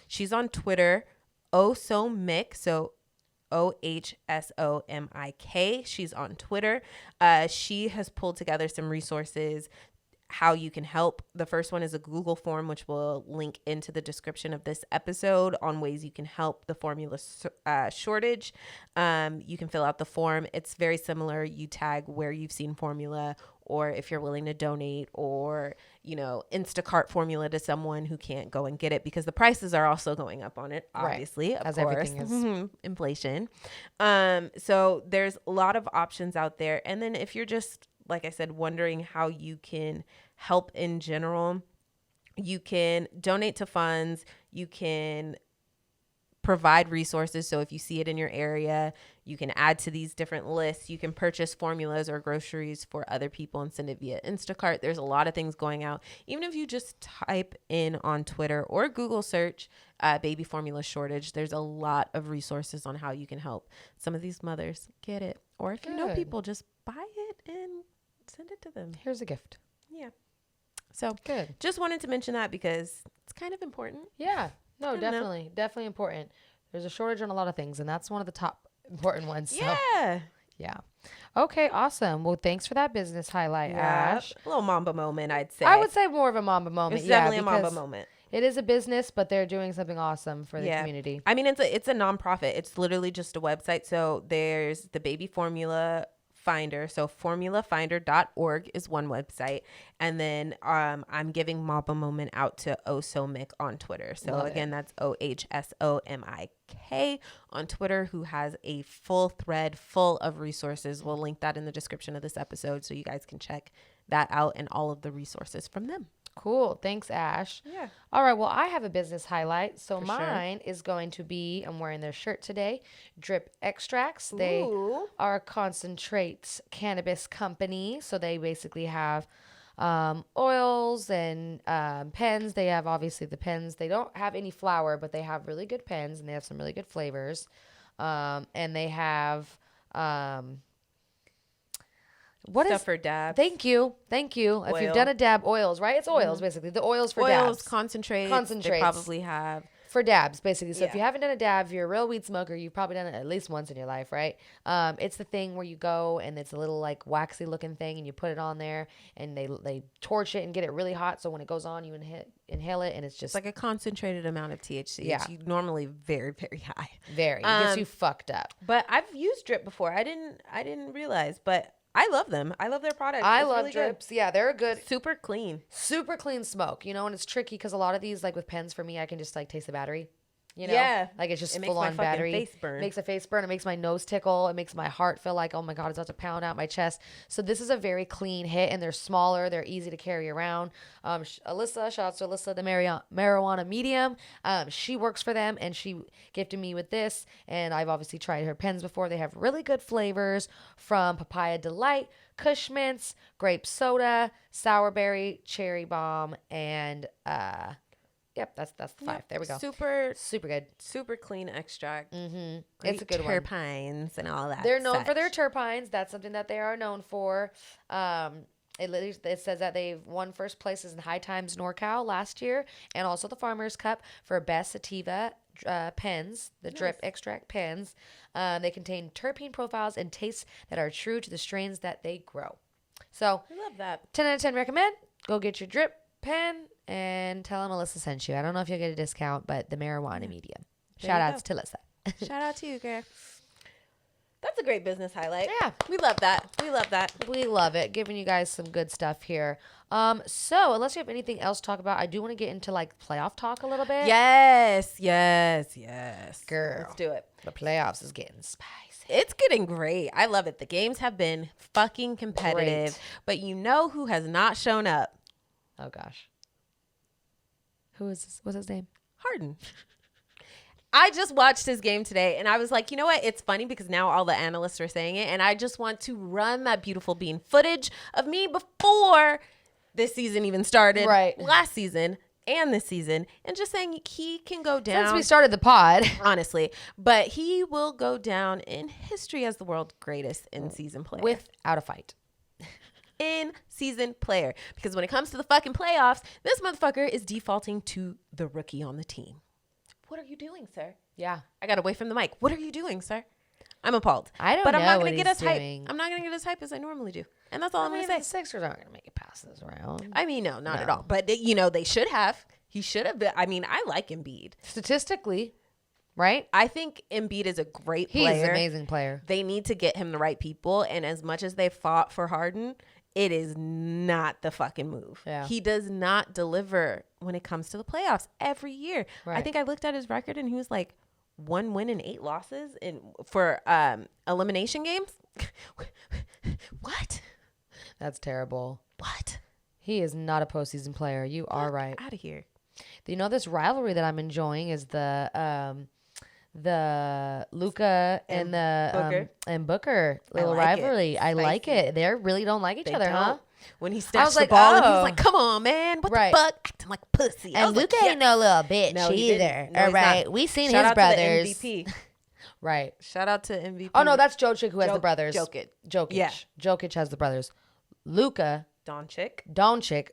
she's on Twitter, OhSoMik. So OhSoMik. She's on Twitter. She has pulled together some resources how you can help. The first one is a Google form, which we'll link into the description of this episode, on ways you can help the formula shortage. You can fill out the form. It's very similar. You tag where you've seen formula, or if you're willing to donate, or, you know, Instacart formula to someone who can't go and get it, because the prices are also going up on it, obviously, right. As course. Everything is. Inflation. So there's a lot of options out there. And then if you're just, like I said, wondering how you can help in general, you can donate to funds. You can provide resources. So if you see it in your area, you can add to these different lists. You can purchase formulas or groceries for other people and send it via Instacart. There's a lot of things going out. Even if you just type in on Twitter or Google search baby formula shortage, there's a lot of resources on how you can help some of these mothers get it. Or if you know people, just buy it and send it to them. Here's a gift. Yeah. So good. Just wanted to mention that because it's kind of important. Yeah. No, definitely. Definitely important. There's a shortage on a lot of things, and that's one of the top important ones. So. Yeah. Yeah. Okay, awesome. Well, thanks for that business highlight, Ash. A little MAMBA moment, I'd say. I would say more of a MAMBA moment. It's definitely a MAMBA moment. It is a business, but they're doing something awesome for the community. I mean, it's a nonprofit. It's literally just a website. So there's the Baby Formula Finder. So formulafinder.org is one website. And then I'm giving MAMBA moment out to OhSoMik on Twitter. So again, that's OhSoMik on Twitter, who has a full thread full of resources. We'll link that in the description of this episode so you guys can check that out and all of the resources from them. Cool. Thanks, Ash. Yeah. All right. Well, I have a business highlight. So For sure. mine is going to be, I'm wearing their shirt today, Drip Extracts. They Ooh. are a concentrate cannabis company. So they basically have oils and pens. They have obviously the pens. They don't have any flour, but they have really good pens and they have some really good flavors. And they have what Stuff is for dabs. Thank you. If Oil. you've done a dab, oils, right? It's oils basically. The oils for Oils, dabs. concentrates. Concentrates. They probably have. For dabs, basically. So if Yeah. you haven't done a dab, if you're a real weed smoker, you've probably done it at least once in your life, right? It's the thing where you go and it's a little like waxy looking thing and you put it on there and they torch it and get it really hot. So when it goes on, you inhale it and it's just It's like a concentrated amount of THC. Yeah. It's normally very, very high. very, it gets you fucked up. But I've used Drip before. I didn't realize, but I love them. I love their product. I It's love really good. drips. Yeah, they're good. Super clean. Super clean smoke, and it's tricky because a lot of these, like with pens for me, I can just like taste the battery. Yeah. Like it's just It makes full my on fucking battery. face burn. Makes a face burn. It makes my nose tickle. It makes my heart feel like, oh my God, it's about to pound out my chest. So this is a very clean hit and they're smaller. They're easy to carry around. Alyssa, shout out to Alyssa, the marijuana medium. She works for them and she gifted me with this. And I've obviously tried her pens before. They have really good flavors from Papaya Delight, Kush Mints, Grape Soda, Sour Berry, Cherry Bomb, and yep, that's the 5. There we go. Super good. super clean extract. Mm-hmm. Great It's a good one. terpenes and all that. They're known for such. their terpenes. That's something that they are known for. It says that they've won first places in High Times NorCal last year and also the Farmers Cup for best sativa pens, the drip extract pens. They contain terpene profiles and tastes that are true to the strains that they grow. So I love that. 10 out of 10 recommend. Go get your drip pen and tell them Alyssa sent you. I don't know if you'll get a discount, but the marijuana medium. There Shout you outs to Alyssa. Shout out to you, girl. That's a great business highlight. Yeah. We love that. We love that. We love it. Giving you guys some good stuff here. So unless you have anything else to talk about, I do want to get into like playoff talk a little bit. Yes. Girl. Let's do it. The playoffs is getting spicy. It's getting great. I love it. The games have been fucking competitive. Great. But you know who has not shown up? Oh gosh. Who is this? What's his name? Harden. I just watched his game today and I was like, you know what? It's funny because now all the analysts are saying it and I just want to run that beautiful bean footage of me before this season even started. Right. Last season and this season and just saying he can go down. Since we started the pod. Honestly. But he will go down in history as the world's greatest in-season player. Without a fight. In-season player. Because when it comes to the fucking playoffs, this motherfucker is defaulting to the rookie on the team. What are you doing, sir? Yeah. I got away from the mic. What are you doing, sir? I'm appalled. I don't but I'm know not what gonna get he's as hype. doing. I'm not gonna get as hype as I normally do. And that's all I'm I mean, gonna the say. Sixers aren't going to make it past this round. I mean, no, not at No. all. But they should have. He should have been. I mean, I like Embiid. Statistically, right? I think Embiid is a great He's player. an amazing player. They need to get him the right people. And as much as they fought for Harden, it is not the fucking move. Yeah. He does not deliver when it comes to the playoffs every year. I Right. think I looked at his record and he was like 1 win and 8 losses for elimination games. What? That's terrible. What? He is not a postseason player. You are right. Out of here. This rivalry that I'm enjoying is the Luka and the Booker. and Booker little like it. rivalry. I like Spicy. it. They really don't like each They other, huh? don't. When he snatched was the like, ball and he oh. was like, "Come on, man! What Right. the fuck? Acting like a pussy." I And was like, Luka ain't yes. no little bitch No, he either. didn't. No, All he's right, not. we seen Shout his out brothers. to the MVP. Right. Shout out to MVP. Oh no, that's Jokic who has the brothers. Jokic. Yeah. Jokic has the brothers. Luka Doncic. Doncic.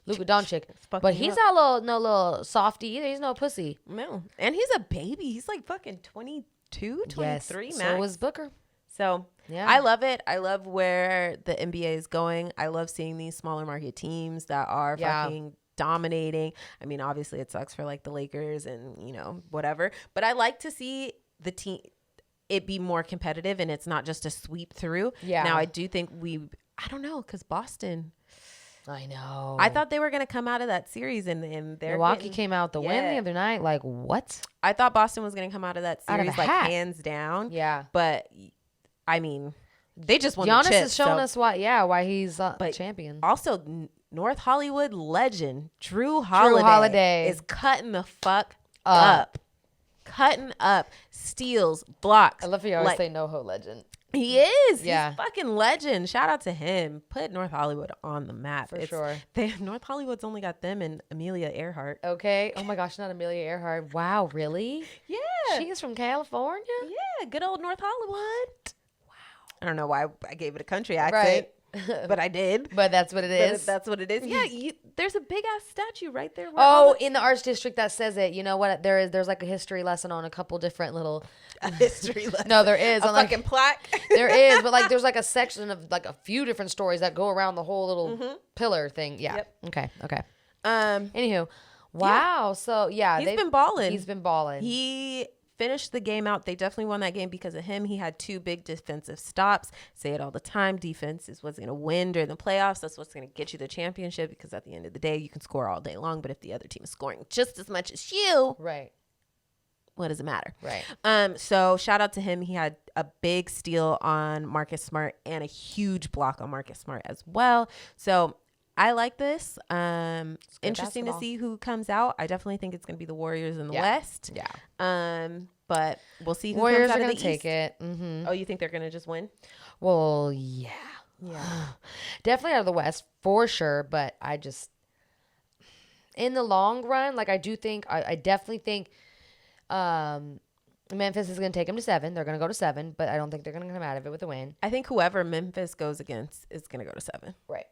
Luka Doncic. fucking But him he's up. not no little softy either. He's no pussy. No. And he's a baby. He's like fucking 22, 23 yes. max. So was Booker. So Yeah. I love it. I love where the NBA is going. I love seeing these smaller market teams that are Yeah. fucking dominating. I mean, obviously it sucks for like the Lakers and, whatever. But I like to see the team it be more competitive and it's not just a sweep through. Yeah. Now I do think I don't know, because Boston, I know. I thought they were going to come out of that series and they're Milwaukee getting- came out the win Yeah. the other night. Like, what? I thought Boston was going to come out of that Out of series a like hat. hands down. Yeah. But I mean, they just won Giannis the chip, has shown so- us why he's But champion. Also, North Hollywood legend Drew Holiday, Holiday. is cutting the fuck up. Cutting up, steals, blocks. I love how you always say NoHo legend. He is. Yeah. He's fucking legend. Shout out to him. Put North Hollywood on the map. For sure. North Hollywood's only got them and Amelia Earhart. Okay. Oh my gosh, not Amelia Earhart. Wow, really? Yeah. She's from California? Yeah, good old North Hollywood. Wow. I don't know why I gave it a country accent. But I did. But that's what it is. That's what it is. Yeah, there's a big ass statue right there. In the arts district that says it. You know what? There's like a history lesson on a couple different little. A history lesson. No, there is. A fucking plaque. There is, but like there's like a section of like a few different stories that go around the whole little pillar thing. Yeah. Yep. Okay. Anywho, wow. Yeah. So yeah, he's been balling. He's been balling. He finished the game out. They definitely won that game because of him. He had 2 big defensive stops. Say it all the time. Defense is what's going to win during the playoffs. That's what's going to get you the championship, because at the end of the day, you can score all day long. But if the other team is scoring just as much as you, right, what does it matter? Right. So shout out to him. He had a big steal on Marcus Smart and a huge block on Marcus Smart as well. So I like this. Interesting basketball. to see who comes out. I definitely think it's going to be the Warriors in the West. Yeah. But we'll see who Warriors comes out are of going the to take East. it. Mm-hmm. Oh, you think they're going to just win? Well, yeah. Definitely out of the West for sure. But I just, in the long run, like I definitely think Memphis is going to take them to 7. They're going to go to 7, but I don't think they're going to come out of it with a win. I think whoever Memphis goes against is going to go to 7. Right.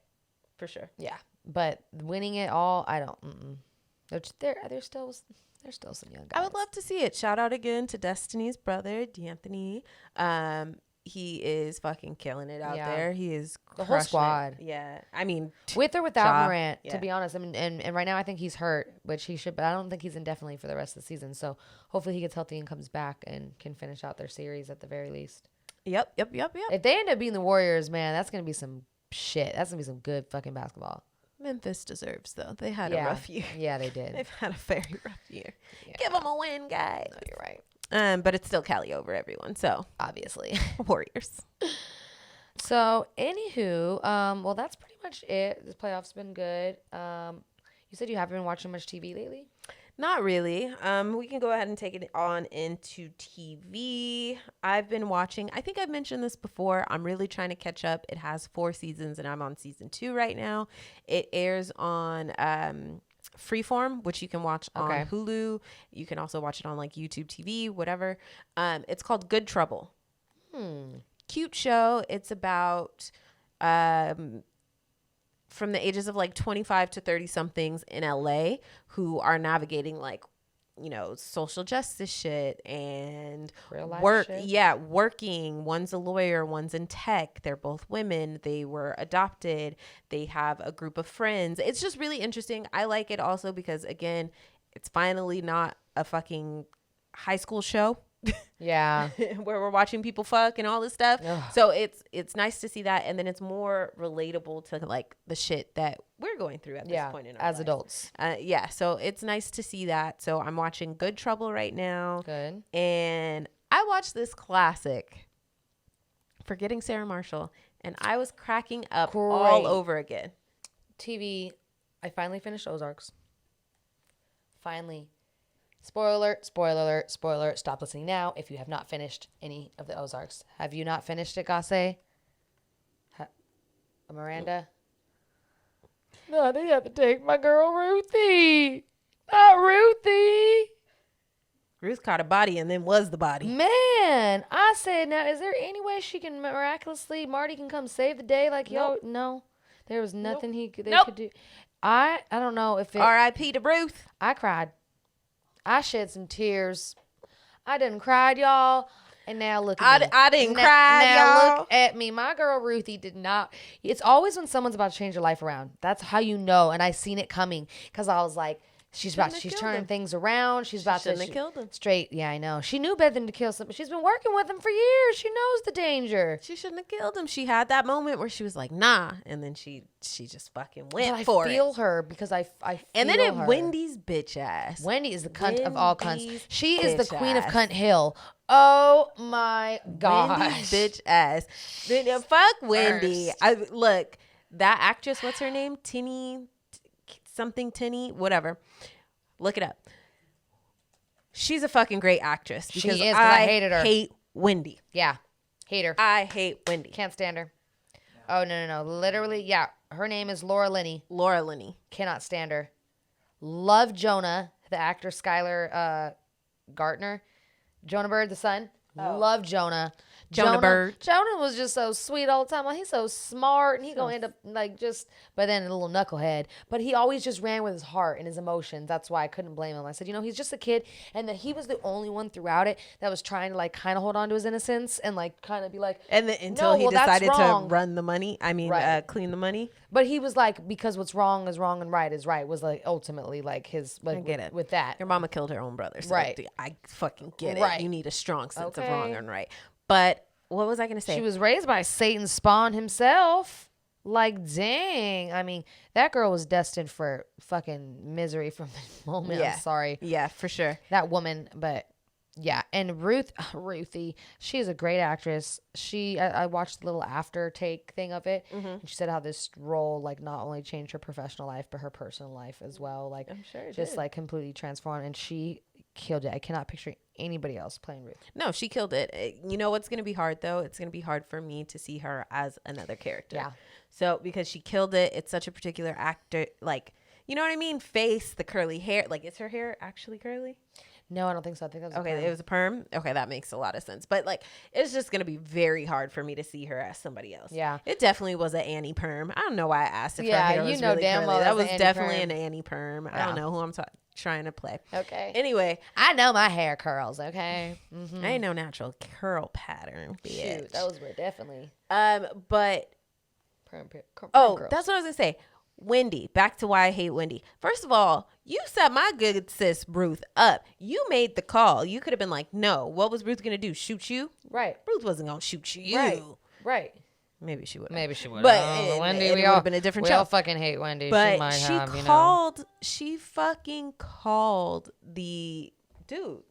For sure. Yeah. But winning it all, I don't. They're still some young guys. I would love to see it. Shout out again to Destiny's brother, D'Anthony. He is fucking killing it out there. He is the whole squad. It. Yeah. I mean, with or without Ja, Morant, to be honest. I mean, and right now I think he's hurt, which he should, but I don't think he's indefinitely for the rest of the season. So hopefully he gets healthy and comes back and can finish out their series at the very least. Yep. If they end up being the Warriors, man, that's gonna be some shit. That's gonna be some good fucking basketball. Memphis deserves, though. They had a rough year. Yeah, they did. They've had a very rough year. Yeah. Give them a win, guys. No, you're right. But it's still Cali over everyone. So obviously, Warriors. So, anywho, well, that's pretty much it. This playoff's been good. You said you haven't been watching much TV lately? Not really. We can go ahead and take it on into TV. I've been watching, I think I've mentioned this before. I'm really trying to catch up. It has 4 seasons and I'm on season 2 right now. It airs on Freeform, which you can watch on Hulu. You can also watch it on like YouTube TV, whatever. It's called Good Trouble. Cute show. It's about from the ages of like 25 to 30 somethings in LA who are navigating like, you know, social justice shit and real life work. Shit. Yeah, working. One's a lawyer, one's in tech. They're both women. They were adopted. They have a group of friends. It's just really interesting. I like it also because, again, it's finally not a fucking high school show. Yeah. Where we're watching people fuck and all this stuff. Ugh. So it's nice to see that, and then it's more relatable to like the shit that we're going through at this point in our as lives. adults. Yeah, so it's nice to see that. So I'm watching Good Trouble right now. Good. And I watched this classic, Forgetting Sarah Marshall, and I was cracking up all over again. TV, I finally finished Ozarks. Finally. Spoiler alert, spoiler alert, spoiler alert. Stop listening now if you have not finished any of the Ozarks. Have you not finished it, Gasse? Miranda? No, they have to take my girl Ruthie. Not Ruthie. Ruth caught a body and then was the body. Man, I said, now, is there any way she can miraculously, Marty can come save the day? Like, Nope. yo, no. There was nothing they could do. I don't know if it. R.I.P. to Ruth. I cried. I shed some tears. I done cried, y'all. And now look at me. I didn't cry, now y'all. look at me. My girl Ruthie did not. It's always when someone's about to change their life around. That's how you know. And I seen it coming because I was like, she's turning things around. She's about to killed him. Straight. Yeah, I know. She knew better than to kill somebody. She's been working with him for years. She knows the danger. She shouldn't have killed him. She had that moment where she was like, nah. And then she just fucking went But for I feel her because I feel and then her. Wendy's bitch ass. Wendy is the cunt of all cunts. Wendy's She is the bitch queen of ass. Cunt Hill. Oh my gosh. Wendy's bitch ass. Then fuck Wendy. Worst. Look, that actress, what's her name? Tinny, whatever. Look it up. She's a fucking great actress. She is, 'cause I hated her. hate Wendy. Yeah. Hate her. I hate Wendy. Can't stand her. Oh, no. Literally, yeah. Her name is Laura Linney. Laura Linney. Cannot stand her. Love Jonah, the actor Skylar Gartner. Jonah Bird, the son. Love Jonah. Jonah Bird. Jonah was just so sweet all the time. Like, he's so smart, and he's going to end up like just, but then a little knucklehead. But he always just ran with his heart and his emotions. That's why I couldn't blame him. I said, he's just a kid, and that he was the only one throughout it that was trying to like kind of hold on to his innocence and like kind of be like, and then until he decided to run the money. I mean, clean the money. But he was like, because what's wrong is wrong and right is right, was like ultimately like his like I get it. with that. Your mama killed her own brother. So Right. I fucking get Right. it. You need a strong sense of Okay. wrong and right. But what was I going to say? She was raised by Satan's spawn himself. Like, dang. I mean, that girl was destined for fucking misery from the moment. Yeah. I'm sorry. Yeah, for sure. That woman, but yeah. And Ruthie, she's a great actress. I watched the little after take thing of it. Mm-hmm. And she said how this role, like, not only changed her professional life, but her personal life as well. Like, I'm sure it just did. like completely transformed. And she killed it. I cannot picture anybody else playing Ruth. No, she killed it. You know what's going to be hard, though? It's going to be hard for me to see her as another character. Yeah. So, because she killed it, it's such a particular actor. Like, you know what I mean? Face, the curly hair. Like, is her hair actually curly? No, I don't think so. I think that was a Okay, perm. it was a perm. Okay, that makes a lot of sense. But like, it's just gonna be very hard for me to see her as somebody else. Yeah. It definitely was an Annie perm. I don't know why I asked if Yeah, her hair you was know really damn curly. well That that's was an Annie definitely perm. an Annie perm. I Yeah. don't know who I'm trying to play. Okay. Anyway, I know my hair curls, okay? Mm-hmm. I ain't no natural curl pattern, bitch. Shoot, that was weird, definitely. But Perm oh, curls. that's what I was gonna say. Wendy, back to why I hate Wendy. First of all, you set my good sis Ruth up. You made the call. You could have been like, no. What was Ruth gonna do? Shoot you? Right. Ruth wasn't gonna shoot you. Right. Maybe she would. Maybe she would. But Wendy, it we would all have been a different we show. all fucking hate Wendy. But she might she have, called. She fucking called the dude.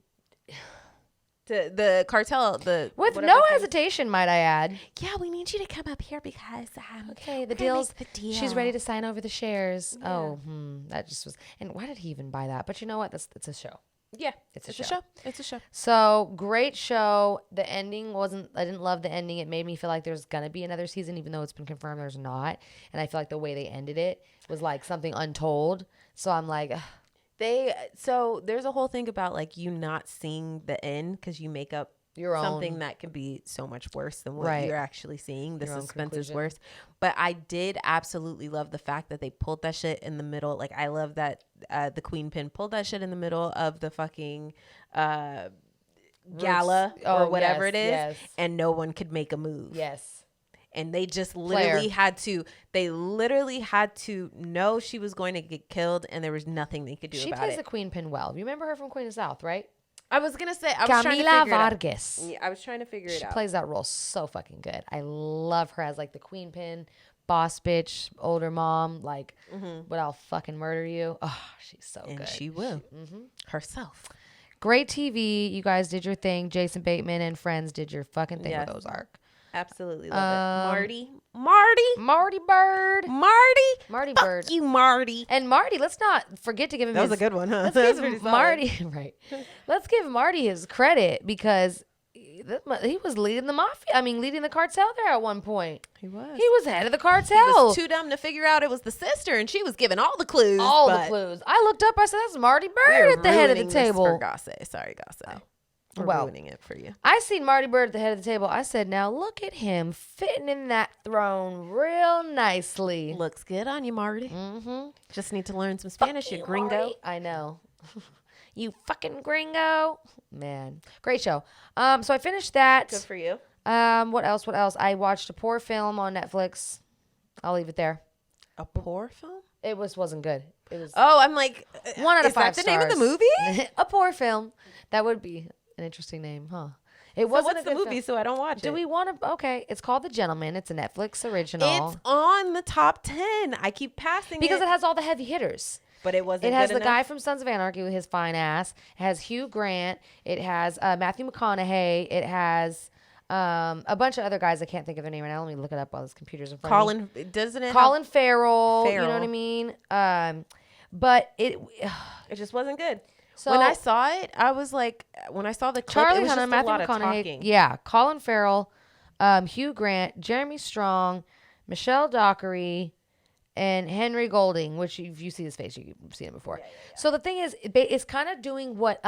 The cartel. with whatever no thing. hesitation, might I add. Yeah, we need you to come up here because Okay, the we're gonna deal's. make the deal. She's ready to sign over the shares. Yeah. Oh, that just was. And why did he even buy that? But you know what? It's a show. Yeah, It's a a show. show. It's a show. So great show. The ending wasn't. I didn't love the ending. It made me feel like there's gonna be another season, even though it's been confirmed there's not. And I feel like the way they ended it was like something untold. So I'm like, ugh. So there's a whole thing about like you not seeing the end because you make up Your something own. that can be so much worse than what Right. you're actually seeing. The Your own suspense is conclusion. worse. But I did absolutely love the fact that they pulled that shit in the middle. Like I love that the queen pin pulled that shit in the middle of the fucking gala or Oh, whatever yes, it is, yes. and no one could make a move. Yes. And they just literally had to know she was going to get killed, and there was nothing they could do She about plays it. the queen pin well. You remember her from Queen of South, right? I was gonna say I was trying to Camila figure it out. Vargas. Yeah, I was trying to figure it She out. plays that role so fucking good. I love her as like the queen pin, boss bitch, older mom. Like, but I'll fucking murder you. Oh, she's so and good. she will herself. Great TV. You guys did your thing. Jason Bateman and Friends did your fucking thing Yes. with Ozark. Absolutely love it. Marty Bird. Marty Fuck Bird. you, Marty. And Marty, let's not forget to give him That was his, a good one, huh? Let's That was give pretty him solid. Marty right. Let's give Marty his credit because he was leading the mafia. I mean, leading the cartel there at one point. He was. He was head of the He cartel. was too dumb to figure out it was the sister, and she was giving all the clues. All the but clues. I looked up. I said, "That's Marty we are Bird at the head of the ruining this table." For Gosse. Sorry, Gosse. We're Well, ruining it for you. I seen Marty Bird at the head of the table. I said, "Now look at him fitting in that throne real nicely." Looks good on you, Marty. Mm-hmm. Just need to learn some Spanish, you gringo. Marty. I know. You fucking gringo. Man. Great show. So I finished that. Good for you. What else? I watched a poor film on Netflix. I'll leave it there. A poor film? It wasn't good. It was Oh, I'm like, 1 out of is 5 that the name of the stars. movie? A poor film. That would be an interesting name, huh? It So wasn't what's a the good movie film. so I don't watch it? Do we want to? Okay, it's called The Gentleman. It's a Netflix original. It's on the top 10. I keep passing because it. it has all the heavy hitters. But it wasn't It has good the enough? guy from Sons of Anarchy with his fine ass. It has Hugh Grant. It has Matthew McConaughey. It has A bunch of other guys. I can't think of their name right now. Let me look it up while this computer's in front of me. Colin Farrell. You know what I mean? But it just wasn't good. So when I saw it, I was like, when I saw the clip, Charlie it was Hunnam, just a Matthew lot of McConaughey, talking. yeah, Colin Farrell, Hugh Grant, Jeremy Strong, Michelle Dockery, and Henry Golding. Which, if you see his face, you've seen him before. Yeah. So the thing is, it's kind of doing what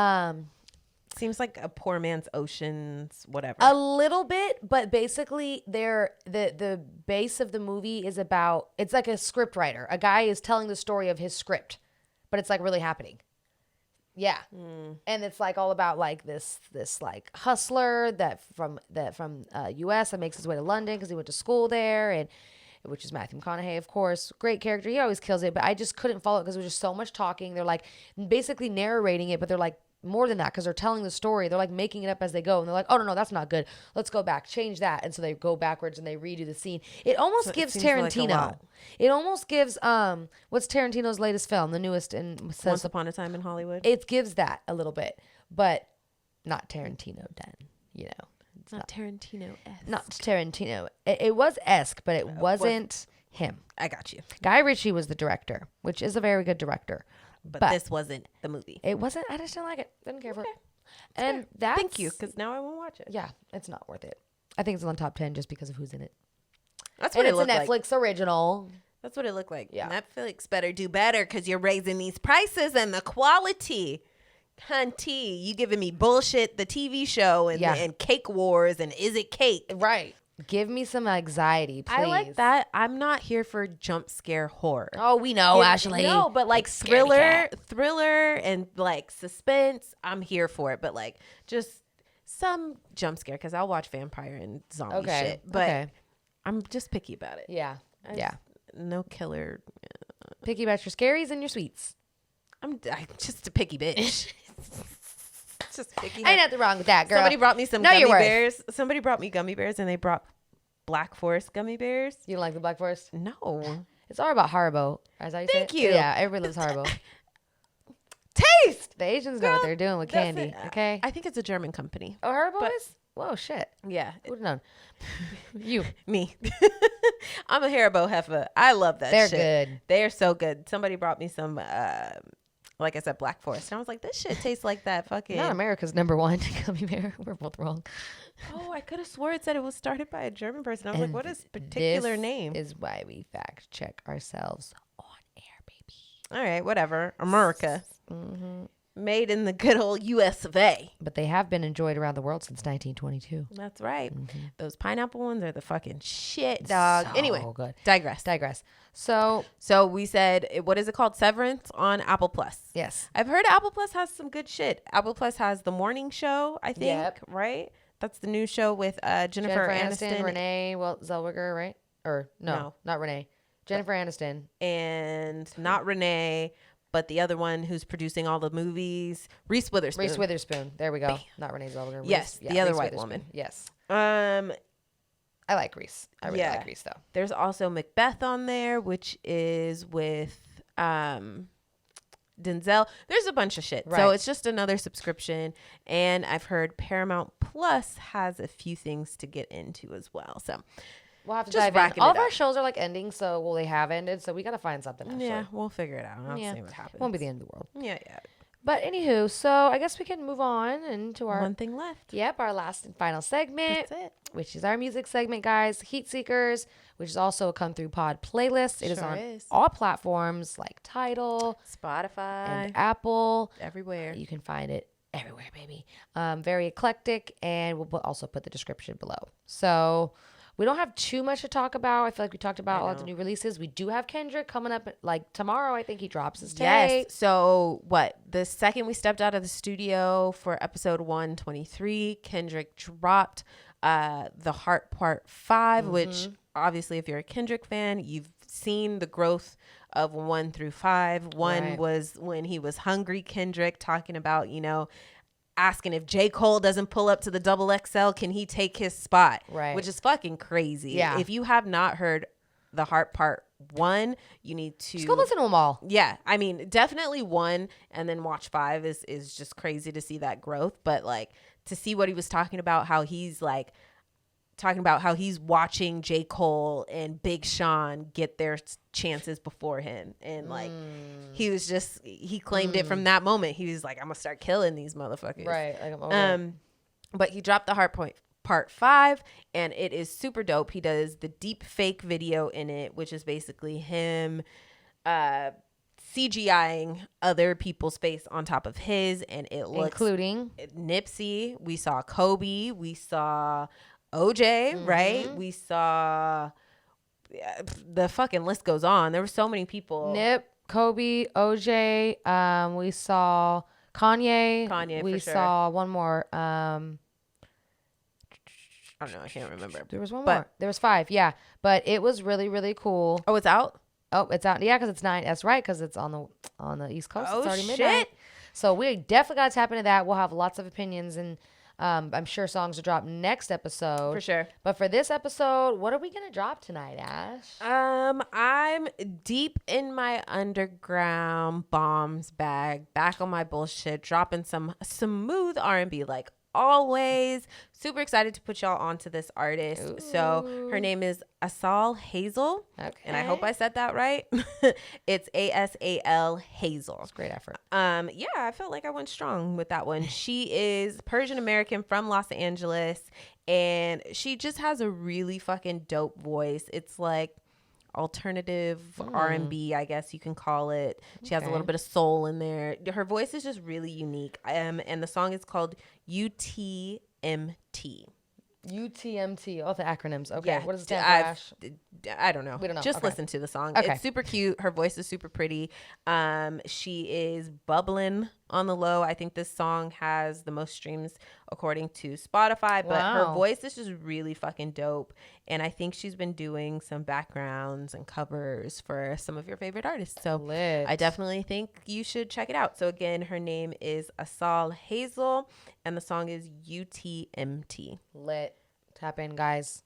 seems like a poor man's Ocean's, whatever. A little bit, but basically, the base of the movie is about. It's like a script writer. A guy is telling the story of his script, but it's like really happening. Yeah. And it's like all about like this like hustler that from US that makes his way to London because he went to school there, and which is Matthew McConaughey, of course. Great character. He always kills it, but I just couldn't follow it because there was just so much talking. They're like basically narrating it, but they're like more than that because they're telling the story. They're like making it up as they go, and they're like, oh no, that's not good. Let's go back, change that, and so they go backwards and they redo the scene. It almost gives Tarantino. Like it almost gives what's Tarantino's latest film, the newest, and Once Upon a Time in Hollywood. It gives that a little bit, but not Tarantino done. You know, it's not Tarantino-esque. Not Tarantino. It was esque, but it wasn't him. I got you. Guy Ritchie was the director, which is a very good director. But this wasn't the movie. It wasn't. I just didn't like it. Didn't care for it. And that's... Thank you, because now I won't watch it. Yeah, it's not worth it. I think it's on the top 10 just because of who's in it. That's what it looked like. It's a Netflix original. That's what it looked like. Yeah. Netflix better do better because you're raising these prices and the quality. Hunty, you giving me bullshit, the TV show and cake wars and is it cake? Right. Give me some anxiety, please. I like that. I'm not here for jump scare horror. Oh, we know, Ashley. No, but like thriller and like suspense, I'm here for it. But like just some jump scare because I'll watch vampire and zombie shit. But I'm just picky about it. Yeah. No killer. Picky about your scaries and your sweets. I'm just a picky bitch. Just picky. Ain't nothing wrong with that, girl. Somebody brought me some gummy bears. Somebody brought me gummy bears, and they brought Black Forest gummy bears. You don't like the Black Forest? No. It's all about Haribo. As I say. Thank you. Yeah, everybody loves Haribo. Taste. The Asians know what they're doing with candy. Okay. I think it's a German company. Oh, Haribo is? Whoa, shit. Yeah. Who'd have known? You. Me. I'm a Haribo heifer. I love that shit. They're good. They are so good. Somebody brought me some, like I said, Black Forest. And I was like, this shit tastes like that fucking... Not America's #1 gummy bear. We're both wrong. Oh, I could have swore it said it was started by a German person. I was like, what is particular name? This is why we fact check ourselves on air, baby. All right, whatever. America. Made in the good old US of A. But they have been enjoyed around the world since 1922. That's right. Those pineapple ones are the fucking shit, dog. So anyway, good. Digress. So we said, what is it called? Severance on Apple Plus. Yes. I've heard Apple Plus has some good shit. Apple Plus has The Morning Show, I think, right? That's the new show with Jennifer Aniston. Renee Zellweger, right? Or no, not Renee. Jennifer Aniston. And not Renee, but the other one who's producing all the movies, Reese Witherspoon. There we go. Bam. Not Renee Zellweger. Yes, the other white woman. Yes. I like Reese. I really like Reese though. There's also Macbeth on there, which is with Denzel. There's a bunch of shit. Right. So it's just another subscription. And I've heard Paramount Plus has a few things to get into as well. So we'll have to dive in. All of our shows are like ending, so they have ended. So we got to find something. Actually. Yeah, we'll figure it out. I'll see what happens. Won't be the end of the world. Yeah. But anywho, so I guess we can move on into our one thing left. Yep, our last and final segment. That's it. Which is our music segment, guys. Heat Seekers, which is also a Come Through Pod playlist. It is on all platforms like Tidal, Spotify, and Apple. Everywhere. You can find it everywhere, baby. Very eclectic, and we'll also put the description below. So we don't have too much to talk about. I feel like we talked about all the new releases. We do have Kendrick coming up like tomorrow. I think he drops his tape. Yes. So the second we stepped out of the studio for episode 123, Kendrick dropped The Heart Part 5, which obviously if you're a Kendrick fan, you've seen the growth of 1 through 5. One was when he was Hungry Kendrick, talking about, asking if J. Cole doesn't pull up to the XXL, can he take his spot? Right. Which is fucking crazy. Yeah. If you have not heard The Heart Part 1, you need to just go listen to them all. Yeah. I mean, definitely 1 and then watch 5 is just crazy to see that growth. But like to see what he was talking about, how he's like, talking about how he's watching J. Cole and Big Sean get their chances before him. And like, he was just, he claimed it from that moment. He was like, I'm going to start killing these motherfuckers. Right. Like, I'm over it. But he dropped the Heart Point Part 5, and it is super dope. He does the deep fake video in it, which is basically him CGIing other people's face on top of his, and it looks, including Nipsey. We saw Kobe. We saw OJ, right? We saw, the fucking list goes on. There were so many people. Nip, Kobe, OJ. We saw Kanye. We for sure. saw one more. I don't know. I can't remember. There was one But- more. There was 5. Yeah, but it was really, really cool. Oh, it's out? Oh, it's out. Yeah, because it's 9. That's right, because it's on the East Coast. Oh, It's already shit. midnight. So we definitely got to tap into that. We'll have lots of opinions, and I'm sure songs will drop next episode. For sure. But for this episode, what are we gonna drop tonight, Ash? I'm deep in my underground bombs bag, back on my bullshit, dropping some smooth R&B like always. Super excited to put y'all onto this artist. Ooh. So her name is Asal Hazel. Okay. And I hope I said that right. It's ASAL Hazel. It's great effort. Yeah, I felt like I went strong with that one. She is Persian American from Los Angeles, and she just has a really fucking dope voice. It's like alternative R&B, I guess you can call it. She has a little bit of soul in there. Her voice is just really unique. And the song is called UTMT. UTMT. All the acronyms. Okay. Yeah, What does it stand for, Ash? I don't know. We don't know. Just Okay. listen to the song. Okay. It's super cute. Her voice is super pretty. She is bubbling on the low. I think this song has the most streams according to Spotify, but her Wow. voice is just really fucking dope. And I think she's been doing some backgrounds and covers for some of your favorite artists. So Lit. I definitely think you should check it out. So again, her name is Asal Hazel, and the song is UTMT. Lit. Tap in, guys.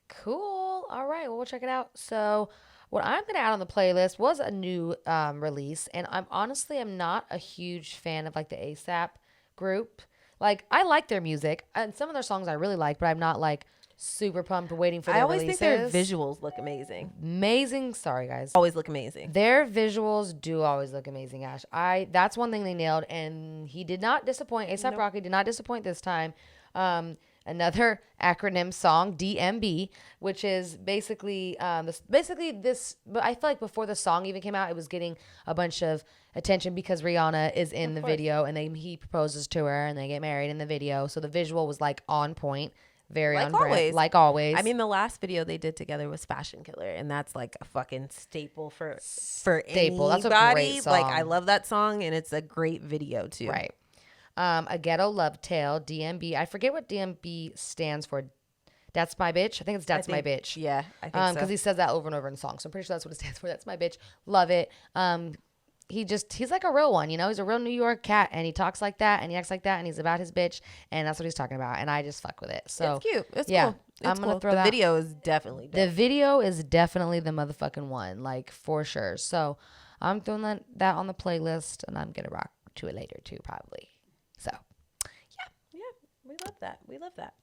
Cool. All right. Well, we'll check it out. So what I'm going to add on the playlist was a new release. And I'm not a huge fan of like the ASAP group. Like, I like their music. And some of their songs I really like, but I'm not like super pumped waiting for their I always releases. think their visuals look amazing. Amazing. Sorry, guys. Always look amazing. Their visuals do always look amazing, Ash. That's one thing they nailed, and he did not disappoint. A$AP Rocky did not disappoint this time. Another acronym song, DMB, which is basically this. But I feel like before the song even came out, it was getting a bunch of attention because Rihanna is in the video, and he proposes to her, and they get married in the video. So the visual was like on point. Very Like on brand, always. like always. I mean, the last video they did together was Fashion Killer, and that's like a fucking staple for Staple. That's a anybody. great song. Like, I love that song, and it's a great video too. Right. A Ghetto Love Tale, DMB. I forget what DMB stands for. That's My Bitch. I think it's That's My Bitch. Yeah, I think so. Because he says that over and over in the song. So I'm pretty sure that's what it stands for. That's My Bitch. Love it. He's like a real one, you know? He's a real New York cat, and he talks like that, and he acts like that, and he's about his bitch, and that's what he's talking about. And I just fuck with it. So it's cute. It's yeah, cool. It's I'm gonna cool. throw the that. video is definitely The dope. video is definitely the motherfucking one, like for sure. So I'm throwing that on the playlist, and I'm gonna rock to it later too, probably. So Yeah, we love that. We love that.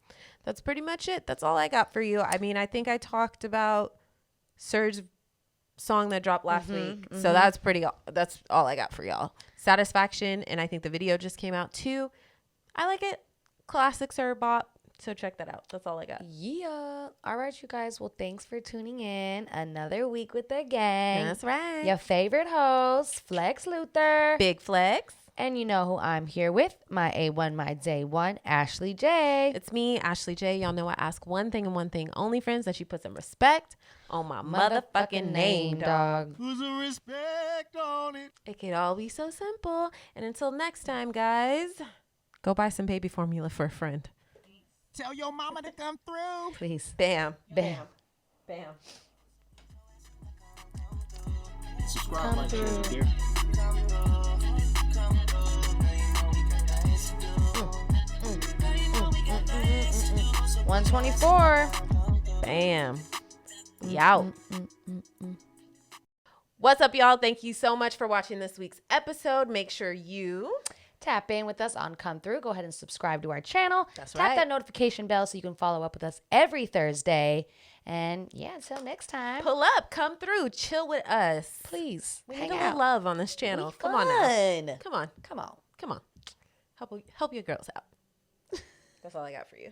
That's pretty much it. That's all I got for you. I mean, I think I talked about Serge's song that dropped last week. So that's all I got for y'all. Satisfaction, and I think the video just came out too. I like it. Classics are a bop, so check that out. That's all I got. yeah. All right, you guys. Well, thanks for tuning in. Another week with the gang. That's right. Your favorite host, fLexx Luther. Big flex. And you know who I'm here with, my A1, my day one, Ashley J. It's me, Ashley J. Y'all know I ask one thing and one thing only, friends, that you put some respect on my motherfucking name, dog. Put some respect on it. It could all be so simple. And until next time, guys, go buy some baby formula for a friend. Tell your mama to come through. Please. Bam. Bam. Bam. Subscribe, like, share, and share. 124. Bam. Yow. What's up, y'all? Thank you so much for watching this week's episode. Make sure you tap in with us on Come Through. Go ahead and subscribe to our channel. That's Tap right. that notification bell so you can follow up with us every Thursday. And yeah, until next time, Pull up, come through, chill with us. please We hang need a out. little love on this channel. We Come on now. fun. Come on. Come on. Come on. Help your girls out. That's all I got for you.